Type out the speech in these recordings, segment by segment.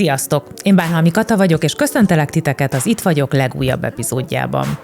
Sziasztok! Én Bánhalmi Kata vagyok, és köszöntelek titeket az Itt vagyok legújabb epizódjában.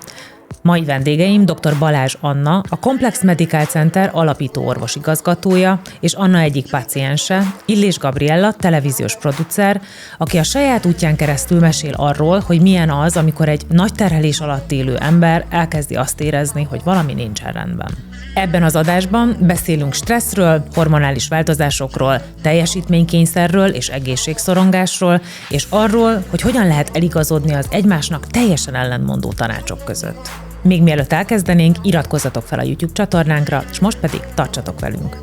Mai vendégeim dr. Balázs Anna, a Complex Medical Center alapító orvosigazgatója, és Anna egyik páciense, Illés Gabriella, televíziós producer, aki a saját útján keresztül mesél arról, hogy milyen az, amikor egy nagy terhelés alatt élő ember elkezdi azt érezni, hogy valami nincsen rendben. Ebben az adásban beszélünk stresszről, hormonális változásokról, teljesítménykényszerről és egészségszorongásról, és arról, hogy hogyan lehet eligazodni az egymásnak teljesen ellentmondó tanácsok között. Még mielőtt elkezdenénk, iratkozzatok fel a YouTube csatornánkra, és most pedig tartsatok velünk!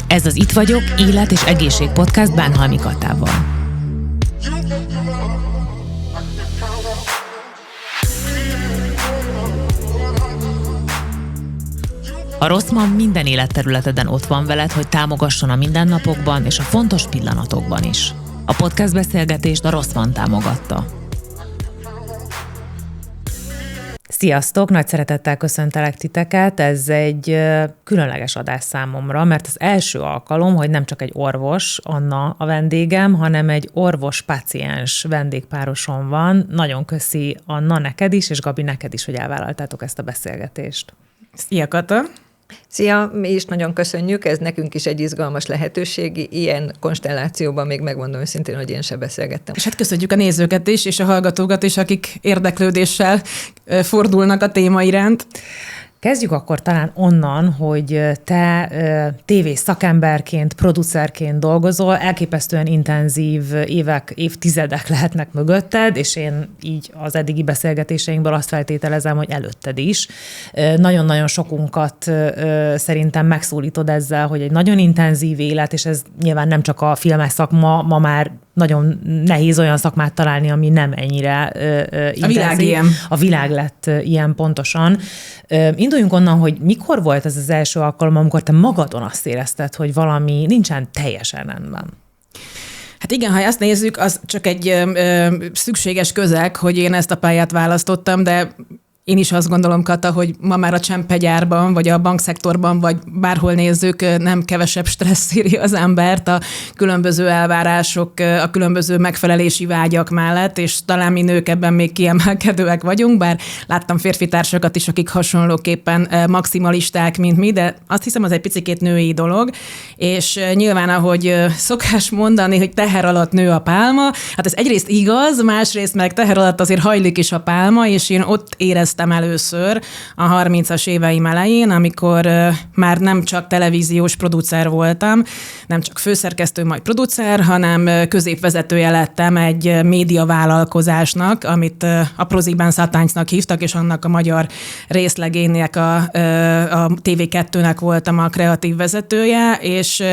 Ez az Itt vagyok, élet és egészség podcast Bánhalmi Katával. A Rosszman minden életterületeden ott van veled, hogy támogasson a mindennapokban és a fontos pillanatokban is. A podcast beszélgetést a Rosszman támogatta. Sziasztok! Nagy szeretettel köszöntelek titeket. Ez egy különleges adás számomra, mert az első alkalom, hogy nem csak egy orvos, Anna a vendégem, hanem egy orvos-páciens vendégpárosom van. Nagyon köszi, Anna, neked is, és Gabi, neked is, hogy elvállaltátok ezt a beszélgetést. Szia, Kata! Szia, mi is nagyon köszönjük, ez nekünk is egy izgalmas lehetőség. Ilyen konstellációban még megmondom őszintén, hogy én sem beszélgettem. És hát köszönjük a nézőket is, és a hallgatókat is, akik érdeklődéssel fordulnak a téma iránt. Kezdjük akkor talán onnan, hogy te tévés szakemberként, producerként dolgozol, elképesztően intenzív évek, évtizedek lehetnek mögötted, és én így az eddigi beszélgetéseinkből azt feltételezem, hogy előtted is. Nagyon-nagyon sokunkat szerintem megszólítod ezzel, hogy egy nagyon intenzív élet, és ez nyilván nem csak a filmes szakma, ma már nagyon nehéz olyan szakmát találni, ami nem ennyire intenzív. A világ ilyen. A világ lett ilyen pontosan. Induljunk onnan, hogy mikor volt ez az első alkalom, amikor te magadon azt érezted, hogy valami nincsen teljesen rendben? Hát igen, ha ezt nézzük, az csak egy szükséges közeg, hogy én ezt a pályát választottam, de én is azt gondolom, Kata, hogy ma már a csempegyárban, vagy a bankszektorban, vagy bárhol nézzük, nem kevesebb stressz éri az embert a különböző elvárások, a különböző megfelelési vágyak mellett, és talán mi nők ebben még kiemelkedőek vagyunk, bár láttam férfi társakat is, akik hasonlóképpen maximalisták, mint mi, de azt hiszem, az egy picikét női dolog, és nyilván, ahogy szokás mondani, hogy teher alatt nő a pálma, hát ez egyrészt igaz, másrészt meg teher alatt azért hajlik is a pálma, és én ott éreztem először a 30-as éveim elején, amikor már nem csak televíziós producer voltam, nem csak főszerkesztő, majd producer, hanem középvezetője lettem egy médiavállalkozásnak, amit a Proziben Szatáncnak hívtak, és annak a magyar részlegének a TV2-nek voltam a kreatív vezetője, és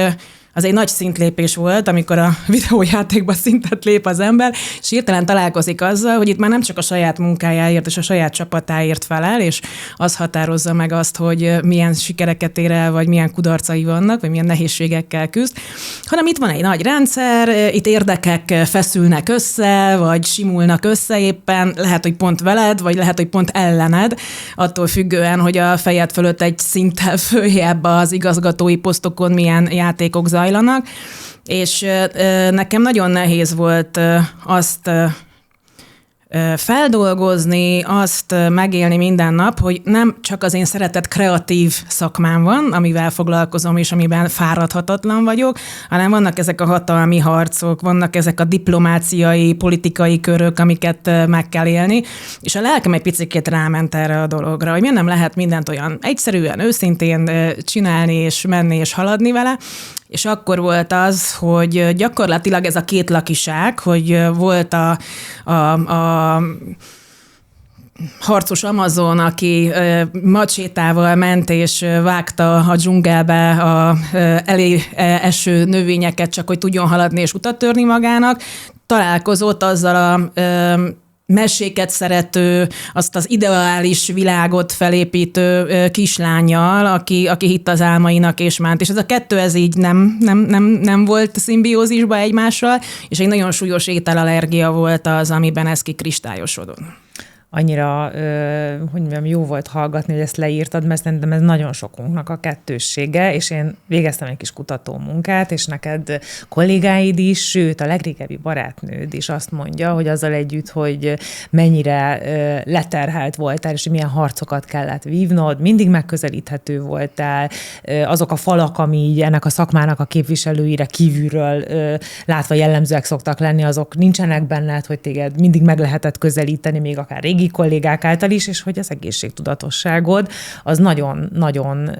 az egy nagy szintlépés volt, amikor a videójátékba szintet lép az ember, és hirtelen találkozik azzal, hogy itt már nem csak a saját munkájáért és a saját csapatáért felel, és az határozza meg azt, hogy milyen sikereket ér el, vagy milyen kudarcai vannak, vagy milyen nehézségekkel küzd, hanem itt van egy nagy rendszer, itt érdekek feszülnek össze, vagy simulnak össze éppen, lehet, hogy pont veled, vagy lehet, hogy pont ellened, attól függően, hogy a fejed fölött egy szinttel följebb az igazgatói posztokon milyen játékok zajlanak, és nekem nagyon nehéz volt azt feldolgozni, azt megélni minden nap, hogy nem csak az én szeretett kreatív szakmám van, amivel foglalkozom, és amiben fáradhatatlan vagyok, hanem vannak ezek a hatalmi harcok, vannak ezek a diplomáciai, politikai körök, amiket meg kell élni, és a lelkem egy picit ráment erre a dologra, hogy miért nem lehet mindent olyan egyszerűen, őszintén csinálni, és menni, és haladni vele. És akkor volt az, hogy gyakorlatilag ez a két lakiság, hogy volt a harcos Amazon, aki macsétával ment és vágta a dzsungelbe a elé eső növényeket, csak hogy tudjon haladni és utat törni magának, találkozott azzal a meséket szerető, azt az ideális világot felépítő kislánnyal, aki hitt az álmainak és ment. És ez a kettő, ez így nem volt szimbiózisban egymással, és egy nagyon súlyos ételallergia volt az, amiben ez kikristályosodott. annyira, hogy mondjam, jó volt hallgatni, hogy ezt leírtad, mert szerintem ez nagyon sokunknak a kettőssége, és én végeztem egy kis kutatómunkát, és neked kollégáid is, sőt, a legrégebbi barátnőd is azt mondja, hogy azzal együtt, hogy mennyire leterhelt voltál, és hogy milyen harcokat kellett vívnod, mindig megközelíthető voltál, azok a falak, ami így ennek a szakmának a képviselőire kívülről látva jellemzőek szoktak lenni, azok nincsenek benned, hogy téged mindig meg lehetett közelíteni, még akár régi kollégák által is, és hogy az egészségtudatosságod az nagyon-nagyon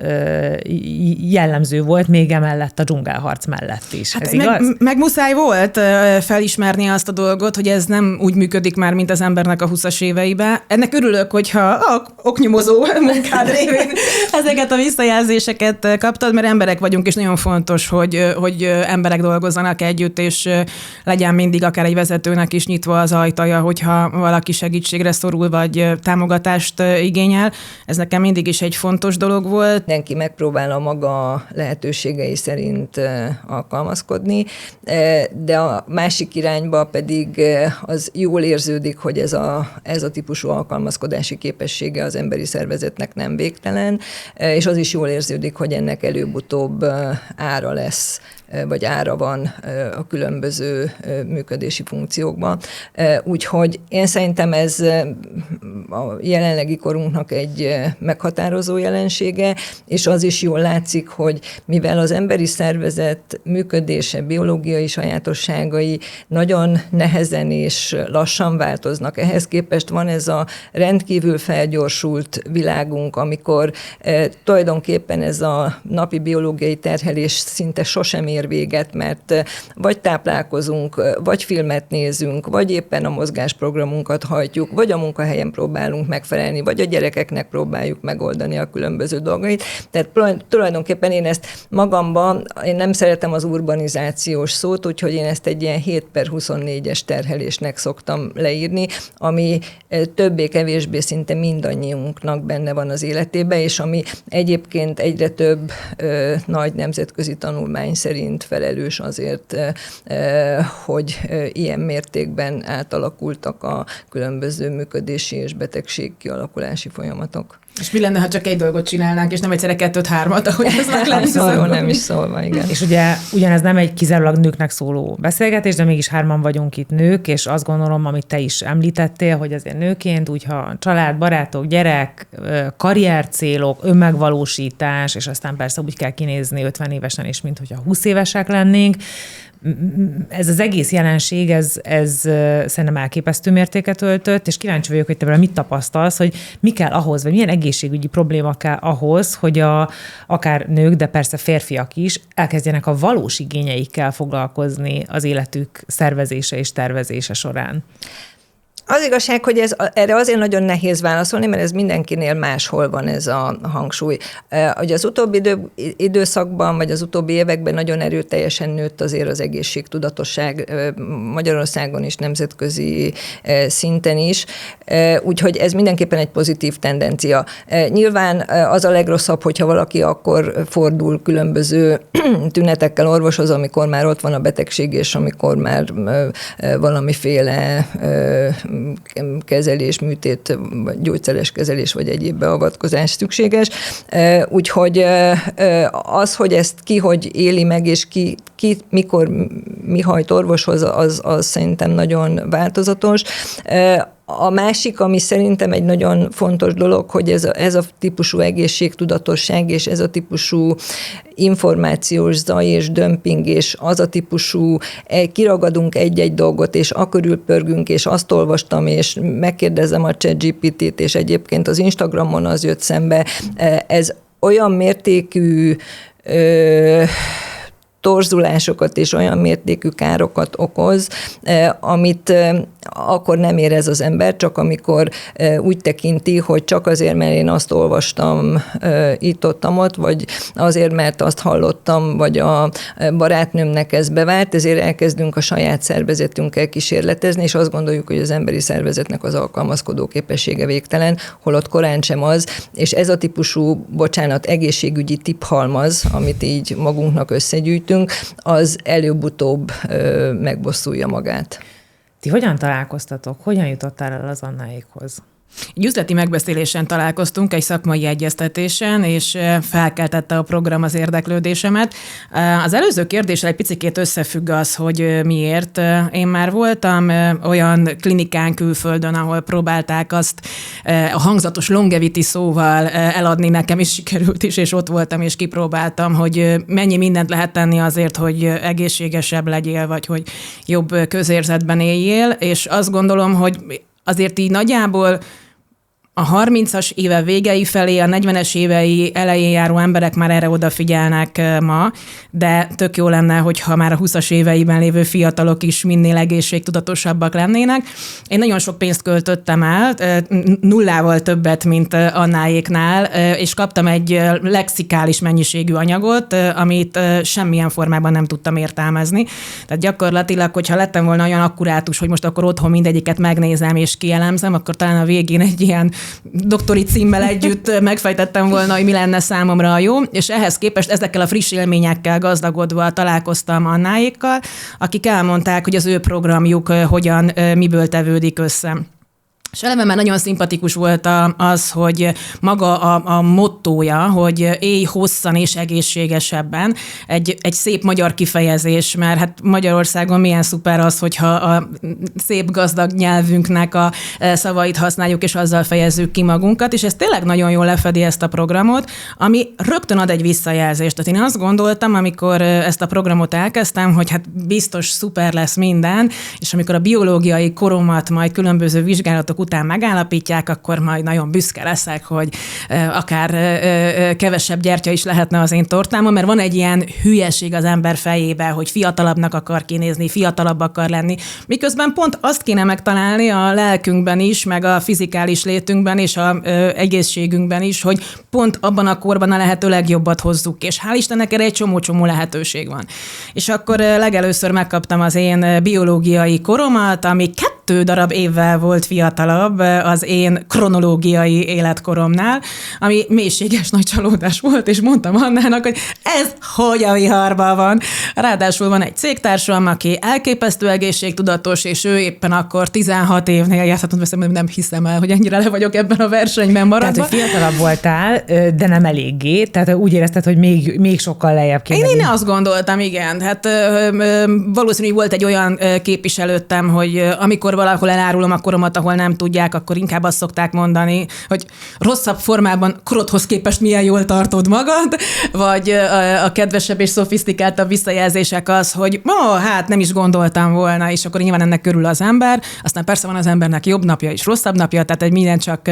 jellemző volt, még emellett a dzsungelharc mellett is. Hát ez igaz? Meg muszáj volt felismerni azt a dolgot, hogy ez nem úgy működik már, mint az embernek a 20-as éveiben. Ennek örülök, hogyha oknyomozó munkád révén ezeket a visszajelzéseket kaptad, mert emberek vagyunk, és nagyon fontos, hogy emberek dolgozzanak együtt, és legyen mindig akár egy vezetőnek is nyitva az ajtaja, hogyha valaki segítségre szorul, vagy támogatást igényel. Ez nekem mindig is egy fontos dolog volt. Mindenki megpróbál a maga lehetőségei szerint alkalmazkodni, de a másik irányba pedig az jól érződik, hogy ez a típusú alkalmazkodási képessége az emberi szervezetnek nem végtelen, és az is jól érződik, hogy ennek előbb-utóbb ára lesz, vagy ára van a különböző működési funkciókban. Úgyhogy én szerintem ez a jelenlegi korunknak egy meghatározó jelensége, és az is jól látszik, hogy mivel az emberi szervezet működése, biológiai sajátosságai nagyon nehezen és lassan változnak. Ehhez képest van ez a rendkívül felgyorsult világunk, amikor tulajdonképpen ez a napi biológiai terhelés szinte sosem ér véget, mert vagy táplálkozunk, vagy filmet nézünk, vagy éppen a mozgásprogramunkat hajtjuk, vagy a munkahelyen próbálunk megfelelni, vagy a gyerekeknek próbáljuk megoldani a különböző dolgait. Tehát tulajdonképpen én ezt magamban, én nem szeretem az urbanizációs szót, úgyhogy én ezt egy ilyen 7/24-es terhelésnek szoktam leírni, ami többé-kevésbé szinte mindannyiunknak benne van az életében, és ami egyébként egyre több nagy nemzetközi tanulmány szerint felelős azért, hogy ilyen mértékben átalakultak a különböző működési és betegség kialakulási folyamatok. És mi lenne, ha csak egy dolgot csinálnánk, és nem egyszerre 2-3-at, ahogy ez meg lenne? Nem is szólva, igen. És ugye ugyanez nem egy kizárólag nőknek szóló beszélgetés, de mégis 3 vagyunk itt nők, és azt gondolom, amit te is említettél, hogy azért nőként, úgyha család, barátok, gyerek, karriercélok, önmegvalósítás, és aztán persze úgy kell kinézni 50 évesen is, mint hogyha 20 évesek lennénk. Ez az egész jelenség, ez szerintem elképesztő mértéket öltött, és kíváncsi vagyok, hogy te mit tapasztalsz, hogy mi kell ahhoz, vagy milyen egészségügyi probléma kell ahhoz, hogy akár nők, de persze férfiak is elkezdjenek a valós igényeikkel foglalkozni az életük szervezése és tervezése során. Az igazság, hogy erre azért nagyon nehéz válaszolni, mert ez mindenkinél máshol van ez a hangsúly. Ugye az utóbbi időszakban, vagy az utóbbi években nagyon erőteljesen nőtt azért az egészségtudatosság Magyarországon is, nemzetközi szinten is, úgyhogy ez mindenképpen egy pozitív tendencia. Nyilván az a legrosszabb, hogyha valaki akkor fordul különböző tünetekkel orvoshoz, amikor már ott van a betegség, és amikor már valamiféle kezelés, műtét, vagy gyógyszeres kezelés, vagy egyéb beavatkozás szükséges. Úgyhogy az, hogy ezt ki hogy éli meg, és ki mikor mi hajt orvoshoz, az szerintem nagyon változatos. A másik, ami szerintem egy nagyon fontos dolog, hogy ez a típusú egészségtudatosság, és ez a típusú információs zaj és dömping, és az a típusú, kiragadunk egy-egy dolgot, és akörül pörgünk, és azt olvastam, és megkérdezem a ChatGPT-t, és egyébként az Instagramon az jött szembe. Ez olyan mértékű torzulásokat és olyan mértékű károkat okoz, amit akkor nem érez az ember, csak amikor úgy tekinti, hogy csak azért, mert én azt olvastam itt-ott, vagy azért, mert azt hallottam, vagy a barátnőmnek ez bevált, ezért elkezdünk a saját szervezetünkkel kísérletezni, és azt gondoljuk, hogy az emberi szervezetnek az alkalmazkodó képessége végtelen, holott korán sem az, és ez a típusú, egészségügyi tipphalmaz, amit így magunknak összegyűjtünk, az előbb-utóbb megbosszulja magát. Ti hogyan találkoztatok? Hogyan jutottál el az Annáékhoz? Egy üzleti megbeszélésen találkoztunk, egy szakmai egyeztetésen, és felkeltette a program az érdeklődésemet. Az előző kérdéssel egy picikét összefügg az, hogy miért. Én már voltam olyan klinikán külföldön, ahol próbálták azt a hangzatos longevity szóval eladni, nekem is sikerült is, és ott voltam, és kipróbáltam, hogy mennyi mindent lehet tenni azért, hogy egészségesebb legyél, vagy hogy jobb közérzetben éljél, és azt gondolom, hogy azért így nagyjából a 30-as éve végei felé, a 40-es évei elején járó emberek már erre odafigyelnek ma, de tök jó lenne, hogyha már a 20-as éveiben lévő fiatalok is minél egészségtudatosabbak lennének. Én nagyon sok pénzt költöttem el, nullával többet, mint Annáéknál, és kaptam egy lexikális mennyiségű anyagot, amit semmilyen formában nem tudtam értelmezni. Tehát gyakorlatilag, hogyha lettem volna olyan akkurátus, hogy most akkor otthon mindegyiket megnézem és kielemzem, akkor talán a végén egy ilyen doktori címmel együtt megfejtettem volna, hogy mi lenne számomra a jó, és ehhez képest ezekkel a friss élményekkel gazdagodva találkoztam Annáékkal, akik elmondták, hogy az ő programjuk hogyan, miből tevődik össze. És eleve már nagyon szimpatikus volt az, hogy maga a mottója, hogy élj hosszan és egészségesebben, egy szép magyar kifejezés, mert hát Magyarországon milyen szuper az, hogyha a szép gazdag nyelvünknek a szavait használjuk, és azzal fejezzük ki magunkat, és ez tényleg nagyon jól lefedi ezt a programot, ami rögtön ad egy visszajelzést. Tehát én azt gondoltam, amikor ezt a programot elkezdtem, hogy hát biztos szuper lesz minden, és amikor a biológiai koromat majd különböző vizsgálatok után megállapítják, akkor majd nagyon büszke leszek, hogy akár kevesebb gyertya is lehetne az én tortámon, mert van egy ilyen hülyeség az ember fejében, hogy fiatalabbnak akar kinézni, fiatalabb akar lenni, miközben pont azt kéne megtalálni a lelkünkben is, meg a fizikális létünkben és az egészségünkben is, hogy pont abban a korban a lehető legjobbat hozzuk, és hál' Istennek erre egy csomó lehetőség van. És akkor legelőször megkaptam az én biológiai koromat, ami 2 darab évvel volt fiatalabb az én kronológiai életkoromnál, ami mélységes nagy csalódás volt, és mondtam Annának, hogy ez hogy a viharban van. Ráadásul van egy cégtársam, aki elképesztő egészségtudatos, és ő éppen akkor 16 évnél járt, nem hiszem el, hogy ennyire le vagyok ebben a versenyben maradva. Tehát, hogy fiatalabb voltál, de nem eléggé, tehát úgy érezted, hogy még sokkal lejjebb kéne. Én azt gondoltam, igen. Hát valószínűleg volt egy olyan képviselőttem, hogy amikor valahol elárulom a koromat, ahol nem tudják, akkor inkább azt szokták mondani, hogy rosszabb formában korodhoz képest milyen jól tartod magad, vagy a kedvesebb és szofisztikáltabb visszajelzések az, hogy hát nem is gondoltam volna, és akkor nyilván ennek körül az ember. Aztán persze van az embernek jobb napja és rosszabb napja, tehát egy minden csak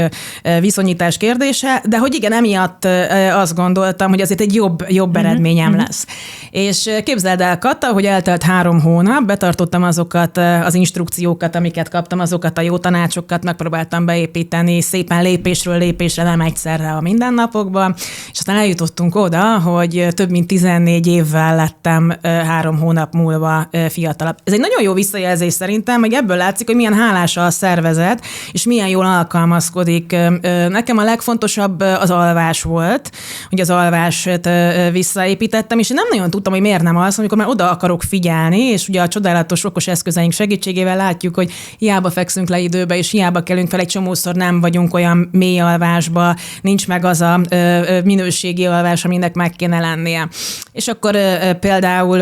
viszonyítás kérdése, de hogy igen, emiatt azt gondoltam, hogy azért egy jobb eredményem lesz. És képzeld el, Kata, hogy eltelt 3 hónap, betartottam azokat az instrukciókat, amiket kaptam, azokat a jó tanácsokat megpróbáltam beépíteni szépen lépésről lépésre, nem egyszerre a mindennapokban, és aztán eljutottunk oda, hogy több mint 14 évvel lettem 3 hónap múlva fiatalabb. Ez egy nagyon jó visszajelzés szerintem, hogy ebből látszik, hogy milyen hálás a szervezet, és milyen jól alkalmazkodik. Nekem a legfontosabb az alvás volt, hogy az alvást visszaépítettem, és én nem nagyon tudtam, hogy miért nem alszom, amikor már oda akarok figyelni, és ugye a csodálatos okos eszközeink segítségével látjuk, hogy hiába fekszünk le időbe, és hiába kelünk fel, egy csomószor nem vagyunk olyan mély alvásba, nincs meg az a minőségi alvás, aminek meg kéne lennie. És akkor például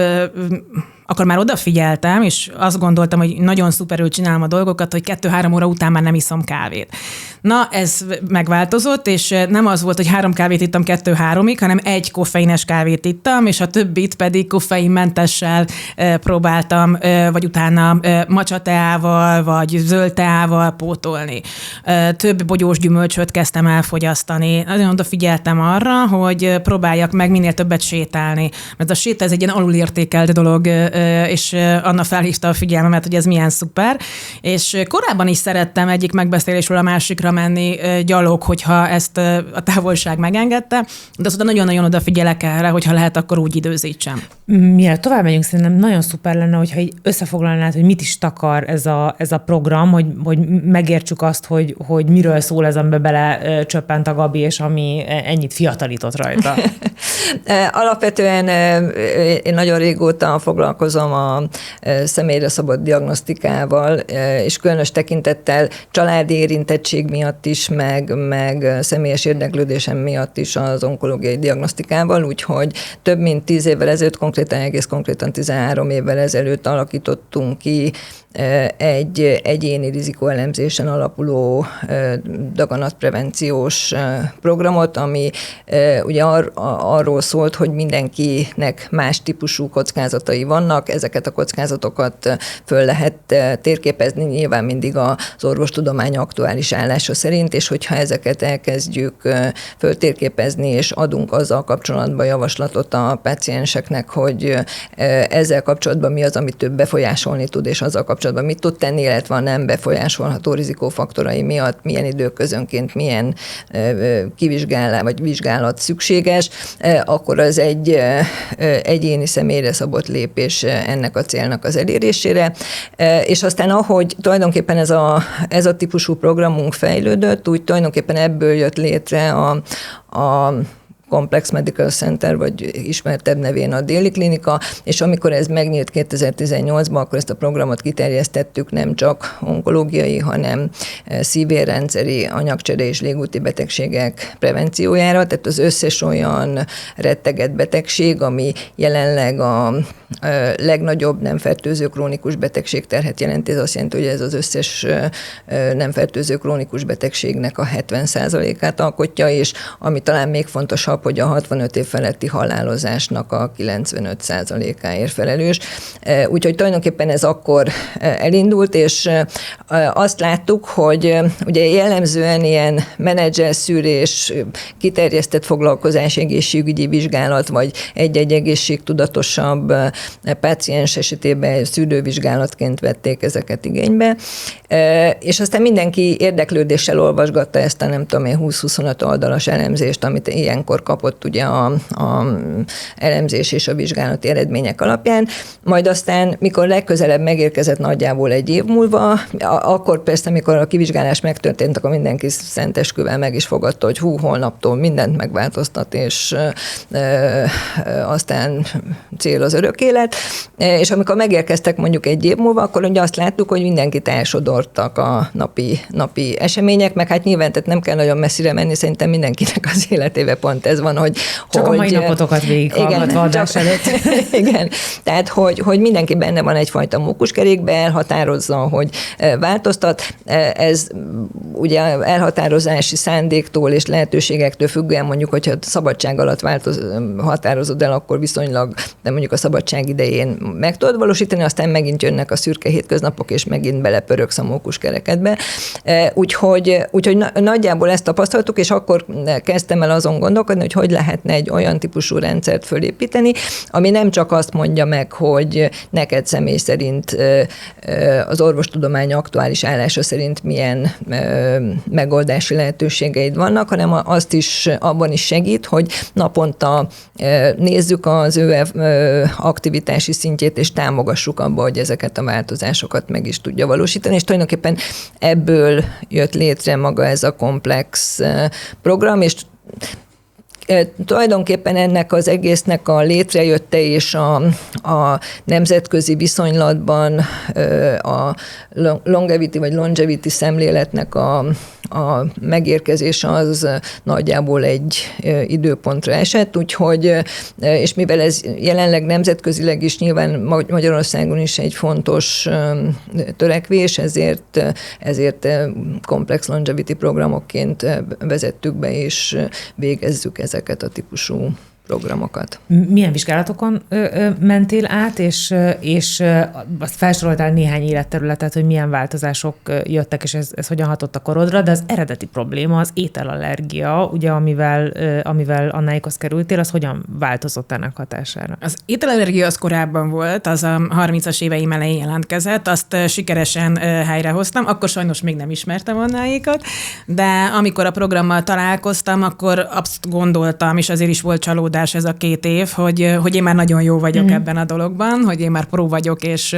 akkor már odafigyeltem, és azt gondoltam, hogy nagyon szuperül csinálom a dolgokat, hogy 2-3 óra után már nem iszom kávét. Na, ez megváltozott, és nem az volt, hogy 3 kávét ittam 2-3-ig, hanem 1 koffeines kávét ittam, és a többit pedig koffeinmentessel próbáltam, vagy utána macsateával, vagy zöld teával pótolni. Több bogyós gyümölcsöt kezdtem elfogyasztani. Nagyon odafigyeltem arra, hogy próbáljak meg minél többet sétálni. Mert a séta ez egy ilyen alulértékelt dolog, és Anna felhívta a figyelmemet, hogy ez milyen szuper. És korábban is szerettem egyik megbeszélésről a másikra menni gyalog, hogyha ezt a távolság megengedte, de aztán nagyon-nagyon odafigyelek erre, hogyha lehet, akkor úgy időzítsem. Mielőtt tovább megyünk, szerintem nagyon szuper lenne, hogyha így összefoglalnád, hogy mit is takar ez a program, hogy megértsük azt, hogy miről szól ez, amiben bele csöppent a Gabi, és ami ennyit fiatalított rajta. Alapvetően én nagyon régóta foglalkozom a személyre szabott diagnosztikával, és különös tekintettel családi érintettség miatt is, meg személyes érdeklődésem miatt is az onkológiai diagnosztikával, úgyhogy több mint 10 évvel ezelőtt, egész konkrétan 13 évvel ezelőtt alakítottunk ki egy egyéni rizikóelemzésen alapuló daganatprevenciós programot, ami ugye arról szólt, hogy mindenkinek más típusú kockázatai vannak, ezeket a kockázatokat föl lehet térképezni, nyilván mindig az orvostudomány aktuális állása szerint, és hogyha ezeket elkezdjük föltérképezni, és adunk azzal kapcsolatban javaslatot a pácienseknek, hogy ezzel kapcsolatban mi az, amit több befolyásolni tud, és azzal kapcsolatban mit tud tenni, illetve a nem befolyásolható rizikófaktorai miatt milyen időközönként milyen kivizsgálás vagy vizsgálat szükséges, akkor az egy egyéni személyre szabott lépés ennek a célnak az elérésére. És aztán ahogy tulajdonképpen ez a típusú programunk fejlődött, úgy tulajdonképpen ebből jött létre a Complex Medical Center, vagy ismertebb nevén a Déli Klinika, és amikor ez megnyílt 2018-ban, akkor ezt a programot kiterjesztettük nem csak onkológiai, hanem szívérrendszeri, anyagcsere és légúti betegségek prevenciójára, tehát az összes olyan rettegett betegség, ami jelenleg a legnagyobb nem fertőző krónikus betegségterhet jelenti, ez azt jelenti, hogy ez az összes nem fertőző krónikus betegségnek a 70%-át alkotja, és ami talán még fontosabb, hogy a 65 év feletti halálozásnak a 95%-áért felelős. Úgyhogy tulajdonképpen ez akkor elindult, és azt láttuk, hogy ugye jellemzően ilyen menedzserszűrés, kiterjesztett foglalkozás, egészségügyi vizsgálat, vagy egy-egy egészségtudatosabb páciens esetében szűrővizsgálatként vették ezeket igénybe, és aztán mindenki érdeklődéssel olvasgatta ezt a nem tudom én 20-25 oldalas elemzést, amit ilyenkor kapott ugye a elemzés és a vizsgálati eredmények alapján, majd aztán, mikor legközelebb megérkezett nagyjából egy év múlva, akkor persze, amikor a kivizsgálás megtörtént, akkor mindenki szentesküvel meg is fogadta, hogy holnaptól mindent megváltoztat, és aztán cél az örök élet, és amikor megérkeztek mondjuk egy év múlva, akkor ugye azt láttuk, hogy mindenkit elsodortak a napi események, meg hát nyilván tehát nem kell nagyon messzire menni, szerintem mindenkinek az életébe pont ez van, hogy... Csak a mai napotokat végighallgatva adás előtt. Igen, tehát hogy mindenki benne van egyfajta mókuskerékbe, elhatározza, hogy változtat. Ez ugye elhatározási szándéktól és lehetőségektől függően mondjuk, hogyha szabadság alatt határozod el, akkor viszonylag, de mondjuk a szabadság idején meg tudod valósítani, aztán megint jönnek a szürke hétköznapok, és megint belepöröksz a mókuskerekedbe. Úgyhogy nagyjából ezt tapasztaltuk, és akkor kezdtem el azon gondolkodni, hogy lehetne egy olyan típusú rendszert fölépíteni, ami nem csak azt mondja meg, hogy neked személy szerint az orvostudomány aktuális állása szerint milyen megoldási lehetőségeid vannak, hanem azt is abban is segít, hogy naponta nézzük az ő aktivitási szintjét, és támogassuk abba, hogy ezeket a változásokat meg is tudja valósítani, és tulajdonképpen ebből jött létre maga ez a komplex program, és tulajdonképpen ennek az egésznek a létrejötte és a nemzetközi viszonylatban a longevity szemléletnek a megérkezése az nagyjából egy időpontra esett, úgy,hogy, és mivel ez jelenleg nemzetközileg is nyilván Magyarországon is egy fontos törekvés, ezért komplex longevity programokként vezettük be, és végezzük ezeket a típusú programokat. Milyen vizsgálatokon mentél át, és azt felsoroltál néhány életterületet, hogy milyen változások jöttek, és ez hogyan hatott a korodra, de az eredeti probléma, az ételallergia, ugye, amivel Annáékhoz kerültél, az hogyan változott ennek hatására? Az ételallergia az korábban volt, az a 30-as éveim elején jelentkezett, azt sikeresen helyrehoztam, akkor sajnos még nem ismertem Annáékat, de amikor a programmal találkoztam, akkor azt gondoltam, és azért is volt csalódás, kapacitás ez a 2 év, hogy én már nagyon jó vagyok ebben a dologban, hogy én már pró vagyok, és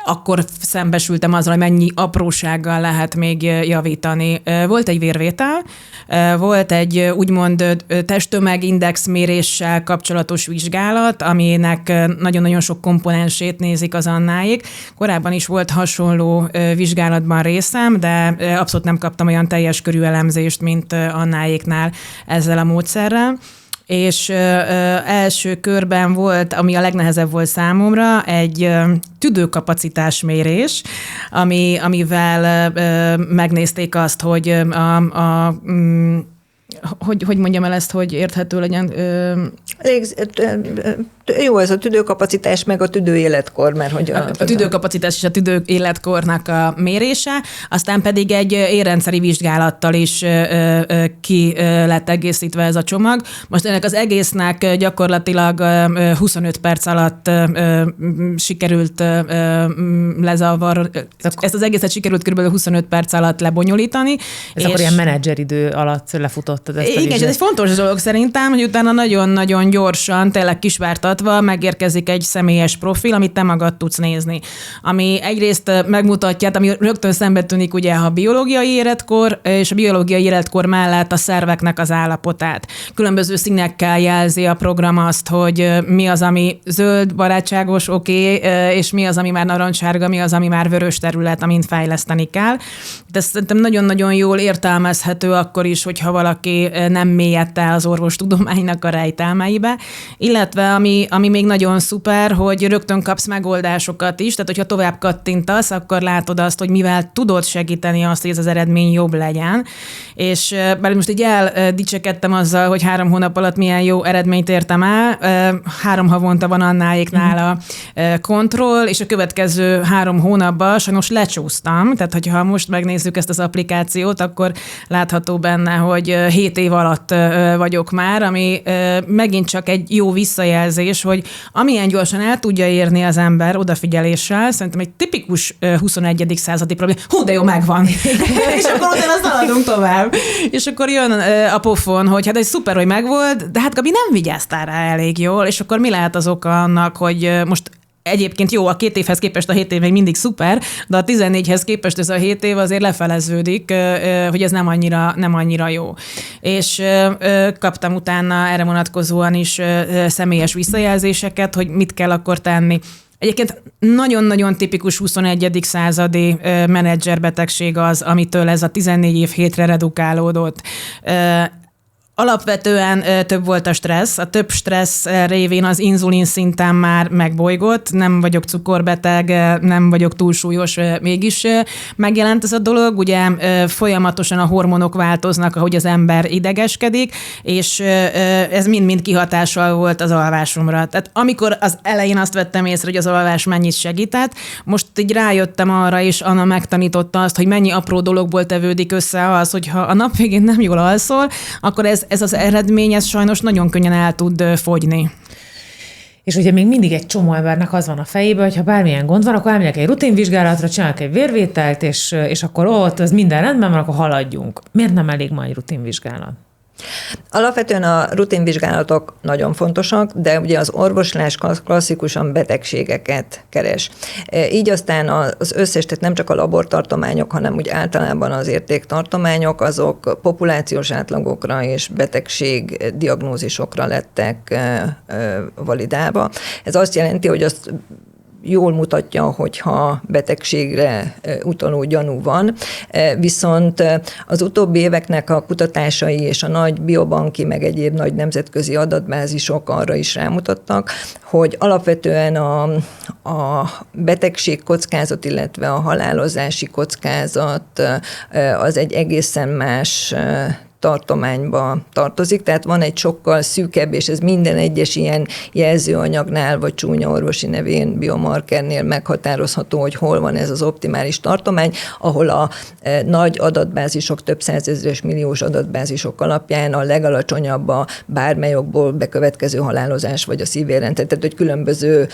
akkor szembesültem azzal, hogy mennyi aprósággal lehet még javítani. Volt egy vérvétel, volt egy úgymond testtömegindex méréssel kapcsolatos vizsgálat, aminek nagyon-nagyon sok komponensét nézik az Annáék. Korábban is volt hasonló vizsgálatban részem, de abszolút nem kaptam olyan teljes körű elemzést, mint Annáéknál ezzel a módszerrel. És első körben volt, ami a legnehezebb volt számomra, egy tüdőkapacitás amivel megnézték azt, hogy hogy mondjam el ezt, hogy érthető legyen? Jó, ez a tüdőkapacitás, meg a tüdőéletkor, mert hogy a tüdőkapacitás és a tüdőéletkornak a mérése, aztán pedig egy érrendszeri vizsgálattal is ki lett egészítve ez a csomag. Most ennek az egésznek gyakorlatilag 25 perc alatt sikerült ezt az egészet sikerült kb. 25 perc alatt lebonyolítani. Ez akkor ilyen menedzseridő alatt lefutottad ezt a igen, és ez egy fontos dolog szerintem, hogy utána nagyon-nagyon gyorsan, tényleg kisvártatva megérkezik egy személyes profil, amit te magad tudsz nézni. Ami egyrészt megmutatja, ami rögtön szembe tűnik ugye a biológiai életkor, és a biológiai életkor mellett a szerveknek az állapotát. Különböző színekkel jelzi a program azt, hogy mi az, ami zöld, barátságos, oké, és mi az, ami már narancssárga, mi az, ami már vörös terület, amint fejleszteni kell. De szerintem nagyon-nagyon jól értelmezhető akkor is, hogyha valaki nem mélyedte el az orvostudománynak a rejtelmeibe, illetve ami még nagyon szuper, hogy rögtön kapsz megoldásokat is, tehát hogyha tovább kattintasz, akkor látod azt, hogy mivel tudod segíteni azt, hogy ez az eredmény jobb legyen. És bár most így eldicsekedtem azzal, hogy 3 hónap alatt milyen jó eredményt értem el, 3 havonta van Annáéknál a kontroll, és a következő 3 hónapban sajnos lecsúsztam, tehát hogyha most megnézzük ezt az applikációt, akkor látható benne, hogy 7 év alatt vagyok már, ami megint csak egy jó visszajelzés, hogy amilyen gyorsan el tudja érni az ember odafigyeléssel, szerintem egy tipikus 21. századi probléma. Hú, de jó, megvan. És akkor utána szaladunk tovább. És akkor jön a pofon, hogy hát ez szuper, hogy megvolt, de hát Gabi, nem vigyáztál rá elég jól, és akkor mi lehet az oka annak, hogy most egyébként jó, a 2 évhez képest a 7 év még mindig szuper, de a 14-hez képest ez a 7 év azért lefeleződik, hogy ez nem annyira jó. És kaptam utána erre vonatkozóan is személyes visszajelzéseket, hogy mit kell akkor tenni. Egyébként nagyon-nagyon tipikus 21. századi menedzserbetegség az, amitől ez a 14 év 7-re redukálódott. Alapvetően több volt a stressz. A több stressz révén az inzulin szinten már megbolygott, nem vagyok cukorbeteg, nem vagyok túlsúlyos, mégis megjelent ez a dolog. Ugye folyamatosan a hormonok változnak, ahogy az ember idegeskedik, és ez mind-mind kihatással volt az alvásomra. Tehát amikor az elején azt vettem észre, hogy az alvás mennyit segített, most így rájöttem arra, és Anna megtanította azt, hogy mennyi apró dologból tevődik össze az, hogyha a nap végén nem jól alszol, akkor ez az eredmény, ez sajnos nagyon könnyen el tud fogyni. És ugye még mindig egy csomó embernek az van a fejében, hogy ha bármilyen gond van, akkor elmegyek egy rutinvizsgálatra, csinálok egy vérvételt, és akkor ott az minden rendben van, akkor haladjunk. Miért nem elég ma egy rutinvizsgálat? Alapvetően a rutinvizsgálatok nagyon fontosak, de ugye az orvoslás klasszikusan betegségeket keres. Így aztán az összes, tehát nem csak a labortartományok, hanem úgy általában az értéktartományok, azok populációs átlagokra és betegség diagnózisokra lettek validálva. Ez azt jelenti, hogy azt jól mutatja, hogyha betegségre utaló gyanú van, viszont az utóbbi éveknek a kutatásai és a nagy biobanki, meg egyéb nagy nemzetközi adatbázisok arra is rámutattak, hogy alapvetően a betegség kockázat, illetve a halálozási kockázat az egy egészen más tartományba tartozik, tehát van egy sokkal szűkebb, és ez minden egyes ilyen jelzőanyagnál, vagy csúnya orvosi nevén, biomarkernél meghatározható, hogy hol van ez az optimális tartomány, ahol a nagy adatbázisok, több százezres milliós adatbázisok alapján a legalacsonyabb a bármely okból bekövetkező halálozás, vagy a szívérrendszer, tehát hogy különböző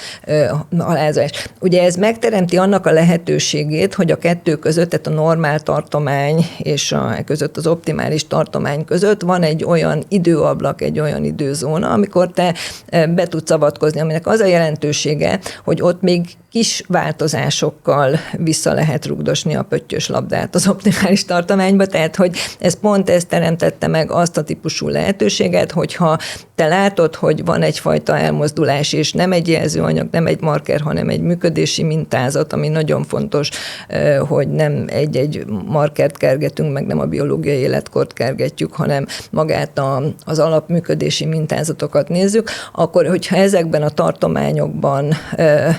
halálozás. Ugye ez megteremti annak a lehetőségét, hogy a kettő között, tehát a normál tartomány és között az optimális tartomány tartomány között van egy olyan időablak, egy olyan időzóna, amikor te be tudsz avatkozni, aminek az a jelentősége, hogy ott még kis változásokkal vissza lehet rugdosni a pöttyös labdát az optimális tartományba, tehát hogy ez teremtette meg azt a típusú lehetőséget, hogyha te látod, hogy van egyfajta elmozdulás, és nem egy jelzőanyag, nem egy marker, hanem egy működési mintázat, ami nagyon fontos, hogy nem egy markert kergetünk, meg nem a biológiai életkort kergetjük, hanem magát az alapműködési mintázatokat nézzük, akkor, hogyha ezekben a tartományokban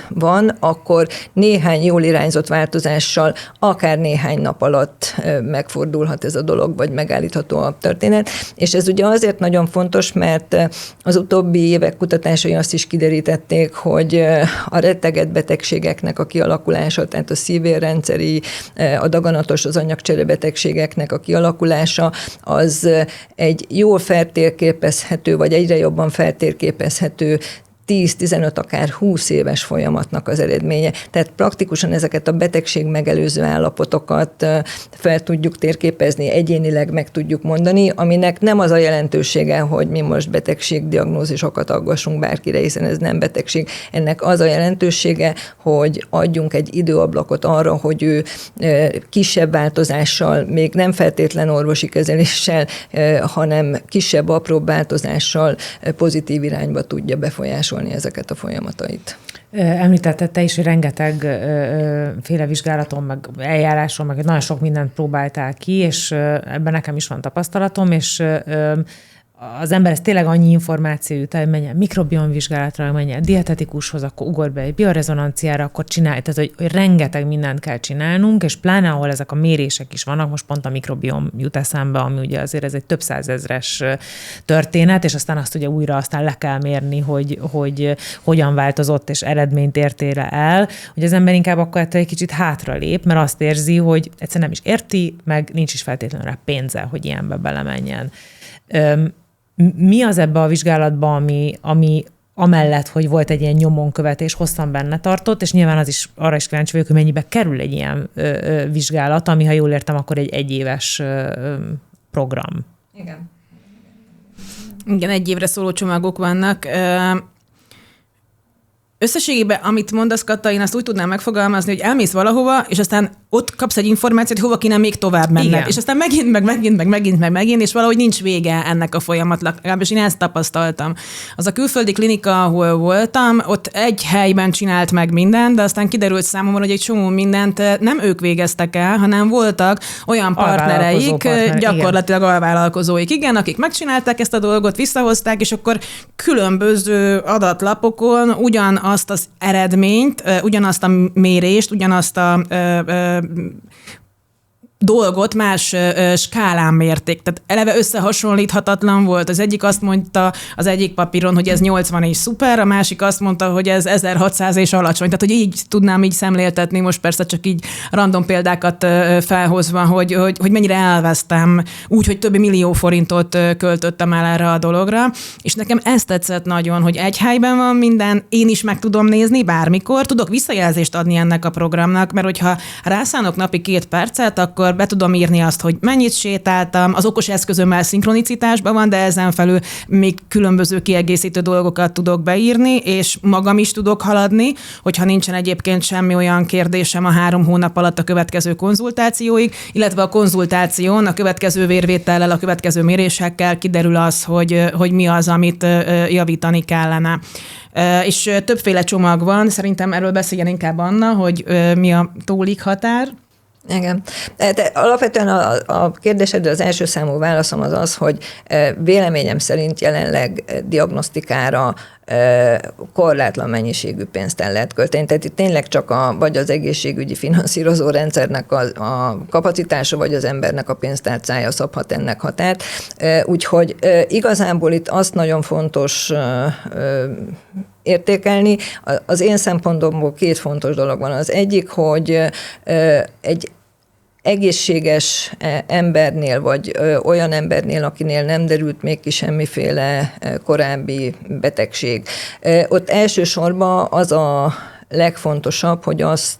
van, akkor néhány jól irányzott változással akár néhány nap alatt megfordulhat ez a dolog, vagy megállítható a történet. És ez ugye azért nagyon fontos, mert az utóbbi évek kutatásai azt is kiderítették, hogy a retteget betegségeknek a kialakulása, tehát a szívérrendszeri, a daganatos, az anyagcsere betegségeknek a kialakulása, az egy jól feltérképezhető, vagy egyre jobban feltérképezhető 10-15, akár 20 éves folyamatnak az eredménye. Tehát praktikusan ezeket a betegség megelőző állapotokat fel tudjuk térképezni, egyénileg meg tudjuk mondani, aminek nem az a jelentősége, hogy mi most betegségdiagnózisokat aggassunk bárkire, hiszen ez nem betegség. Ennek az a jelentősége, hogy adjunk egy időablakot arra, hogy ő kisebb változással, még nem feltétlen orvosi kezeléssel, hanem kisebb, apróbb változással pozitív irányba tudja befolyásolni ezeket a folyamatait. Említetted te is, hogy rengeteg féle vizsgálaton, meg eljáráson, meg nagyon sok mindent próbáltál ki, és ebben nekem is van tapasztalatom, és az ember ez tényleg annyi információ jut el, hogy menjen mikrobiom vizsgálatra, menjen dietetikushoz, akkor ugor be egy biorezonanciára, akkor csinálj. Tehát, hogy rengeteg mindent kell csinálnunk, és pláne, ahol ezek a mérések is vannak, most pont a mikrobiom jut eszembe, ami ugye azért ez egy több százezres történet, és aztán azt ugye újra aztán le kell mérni, hogy hogyan változott, és eredményt értél el, hogy az ember inkább akkor ettől egy kicsit hátralép, mert azt érzi, hogy egyszerűen nem is érti, meg nincs is feltétlenül rá pénze, hogy ilyenbe belemenjen. Mi az ebbe a vizsgálatban, ami amellett, hogy volt egy ilyen nyomonkövetés, hosszan benne tartott, és nyilván arra is kíváncsi vagyok, hogy mennyibe kerül egy ilyen vizsgálat, ami, ha jól értem, akkor egy egyéves program. Igen, egy évre szóló csomagok vannak. Összességében, amit mondasz, Kata, én azt úgy tudnám megfogalmazni, hogy elmész valahova, és aztán ott kapsz egy információt, hogy hova kéne még tovább menned. Igen. És aztán megint, és valahogy nincs vége ennek a folyamatnak. Legalábbis én ezt tapasztaltam. Az a külföldi klinika, ahol voltam, ott egy helyben csinált meg mindent, de aztán kiderült számomra, hogy egy csomó mindent nem ők végeztek el, hanem voltak olyan partnereik, gyakorlatilag alvállalkozóik, igen, akik megcsinálták ezt a dolgot, visszahozták, és akkor különböző adatlapokon ugyanazt az eredményt, ugyanazt a mérést, ugyanazt a dolgot más skálán mérték. Tehát eleve összehasonlíthatatlan volt. Az egyik azt mondta az egyik papíron, hogy ez 80 és szuper, a másik azt mondta, hogy ez 1600 és alacsony. Tehát, hogy így tudnám így szemléltetni, most persze csak így random példákat felhozva, hogy mennyire elvesztem úgy, hogy több millió forintot költöttem el erre a dologra. És nekem ezt tetszett nagyon, hogy egy helyben van minden, én is meg tudom nézni bármikor, tudok visszajelzést adni ennek a programnak, mert hogyha rászánok napi 2 percet, akkor be tudom írni azt, hogy mennyit sétáltam, az okos eszközömmel szinkronicitásban van, de ezen felül még különböző kiegészítő dolgokat tudok beírni, és magam is tudok haladni, hogyha nincsen egyébként semmi olyan kérdésem a 3 hónap alatt a következő konzultációig, illetve a konzultáción a következő vérvétellel, a következő mérésekkel kiderül az, hogy mi az, amit javítani kellene. És többféle csomag van, szerintem erről beszéljen inkább Anna, hogy mi a tólik határ. Igen. De alapvetően a kérdésedre az első számú válaszom az, hogy véleményem szerint jelenleg diagnosztikára korlátlan mennyiségű pénzt el lehet költeni. Tehát itt tényleg csak vagy az egészségügyi finanszírozó rendszernek a kapacitása, vagy az embernek a pénztárcája szabhat ennek határt. Úgyhogy igazából itt azt nagyon fontos értékelni. Az én szempontomból 2 fontos dolog van. Az egyik, hogy egy egészséges embernél, vagy olyan embernél, akinél nem derült még ki semmiféle korábbi betegség, ott elsősorban az a legfontosabb, hogy azt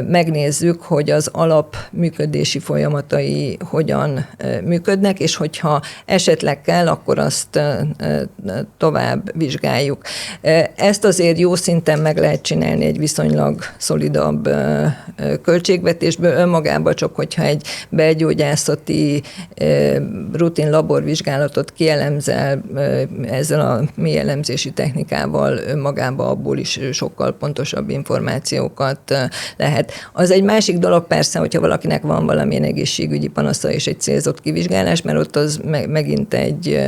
megnézzük, hogy az alapműködési folyamatai hogyan működnek, és hogyha esetleg kell, akkor azt tovább vizsgáljuk. Ezt azért jó szinten meg lehet csinálni egy viszonylag szolidabb költségvetésből, önmagában csak, hogyha egy belgyógyászati rutin laborvizsgálatot kielemzel ezzel a mély elemzési technikával, önmagában abból is sokkal pontosabb információkat lehet. Az egy másik dolog persze, hogyha valakinek van valamilyen egészségügyi panasza és egy célzott kivizsgálás, mert ott az megint egy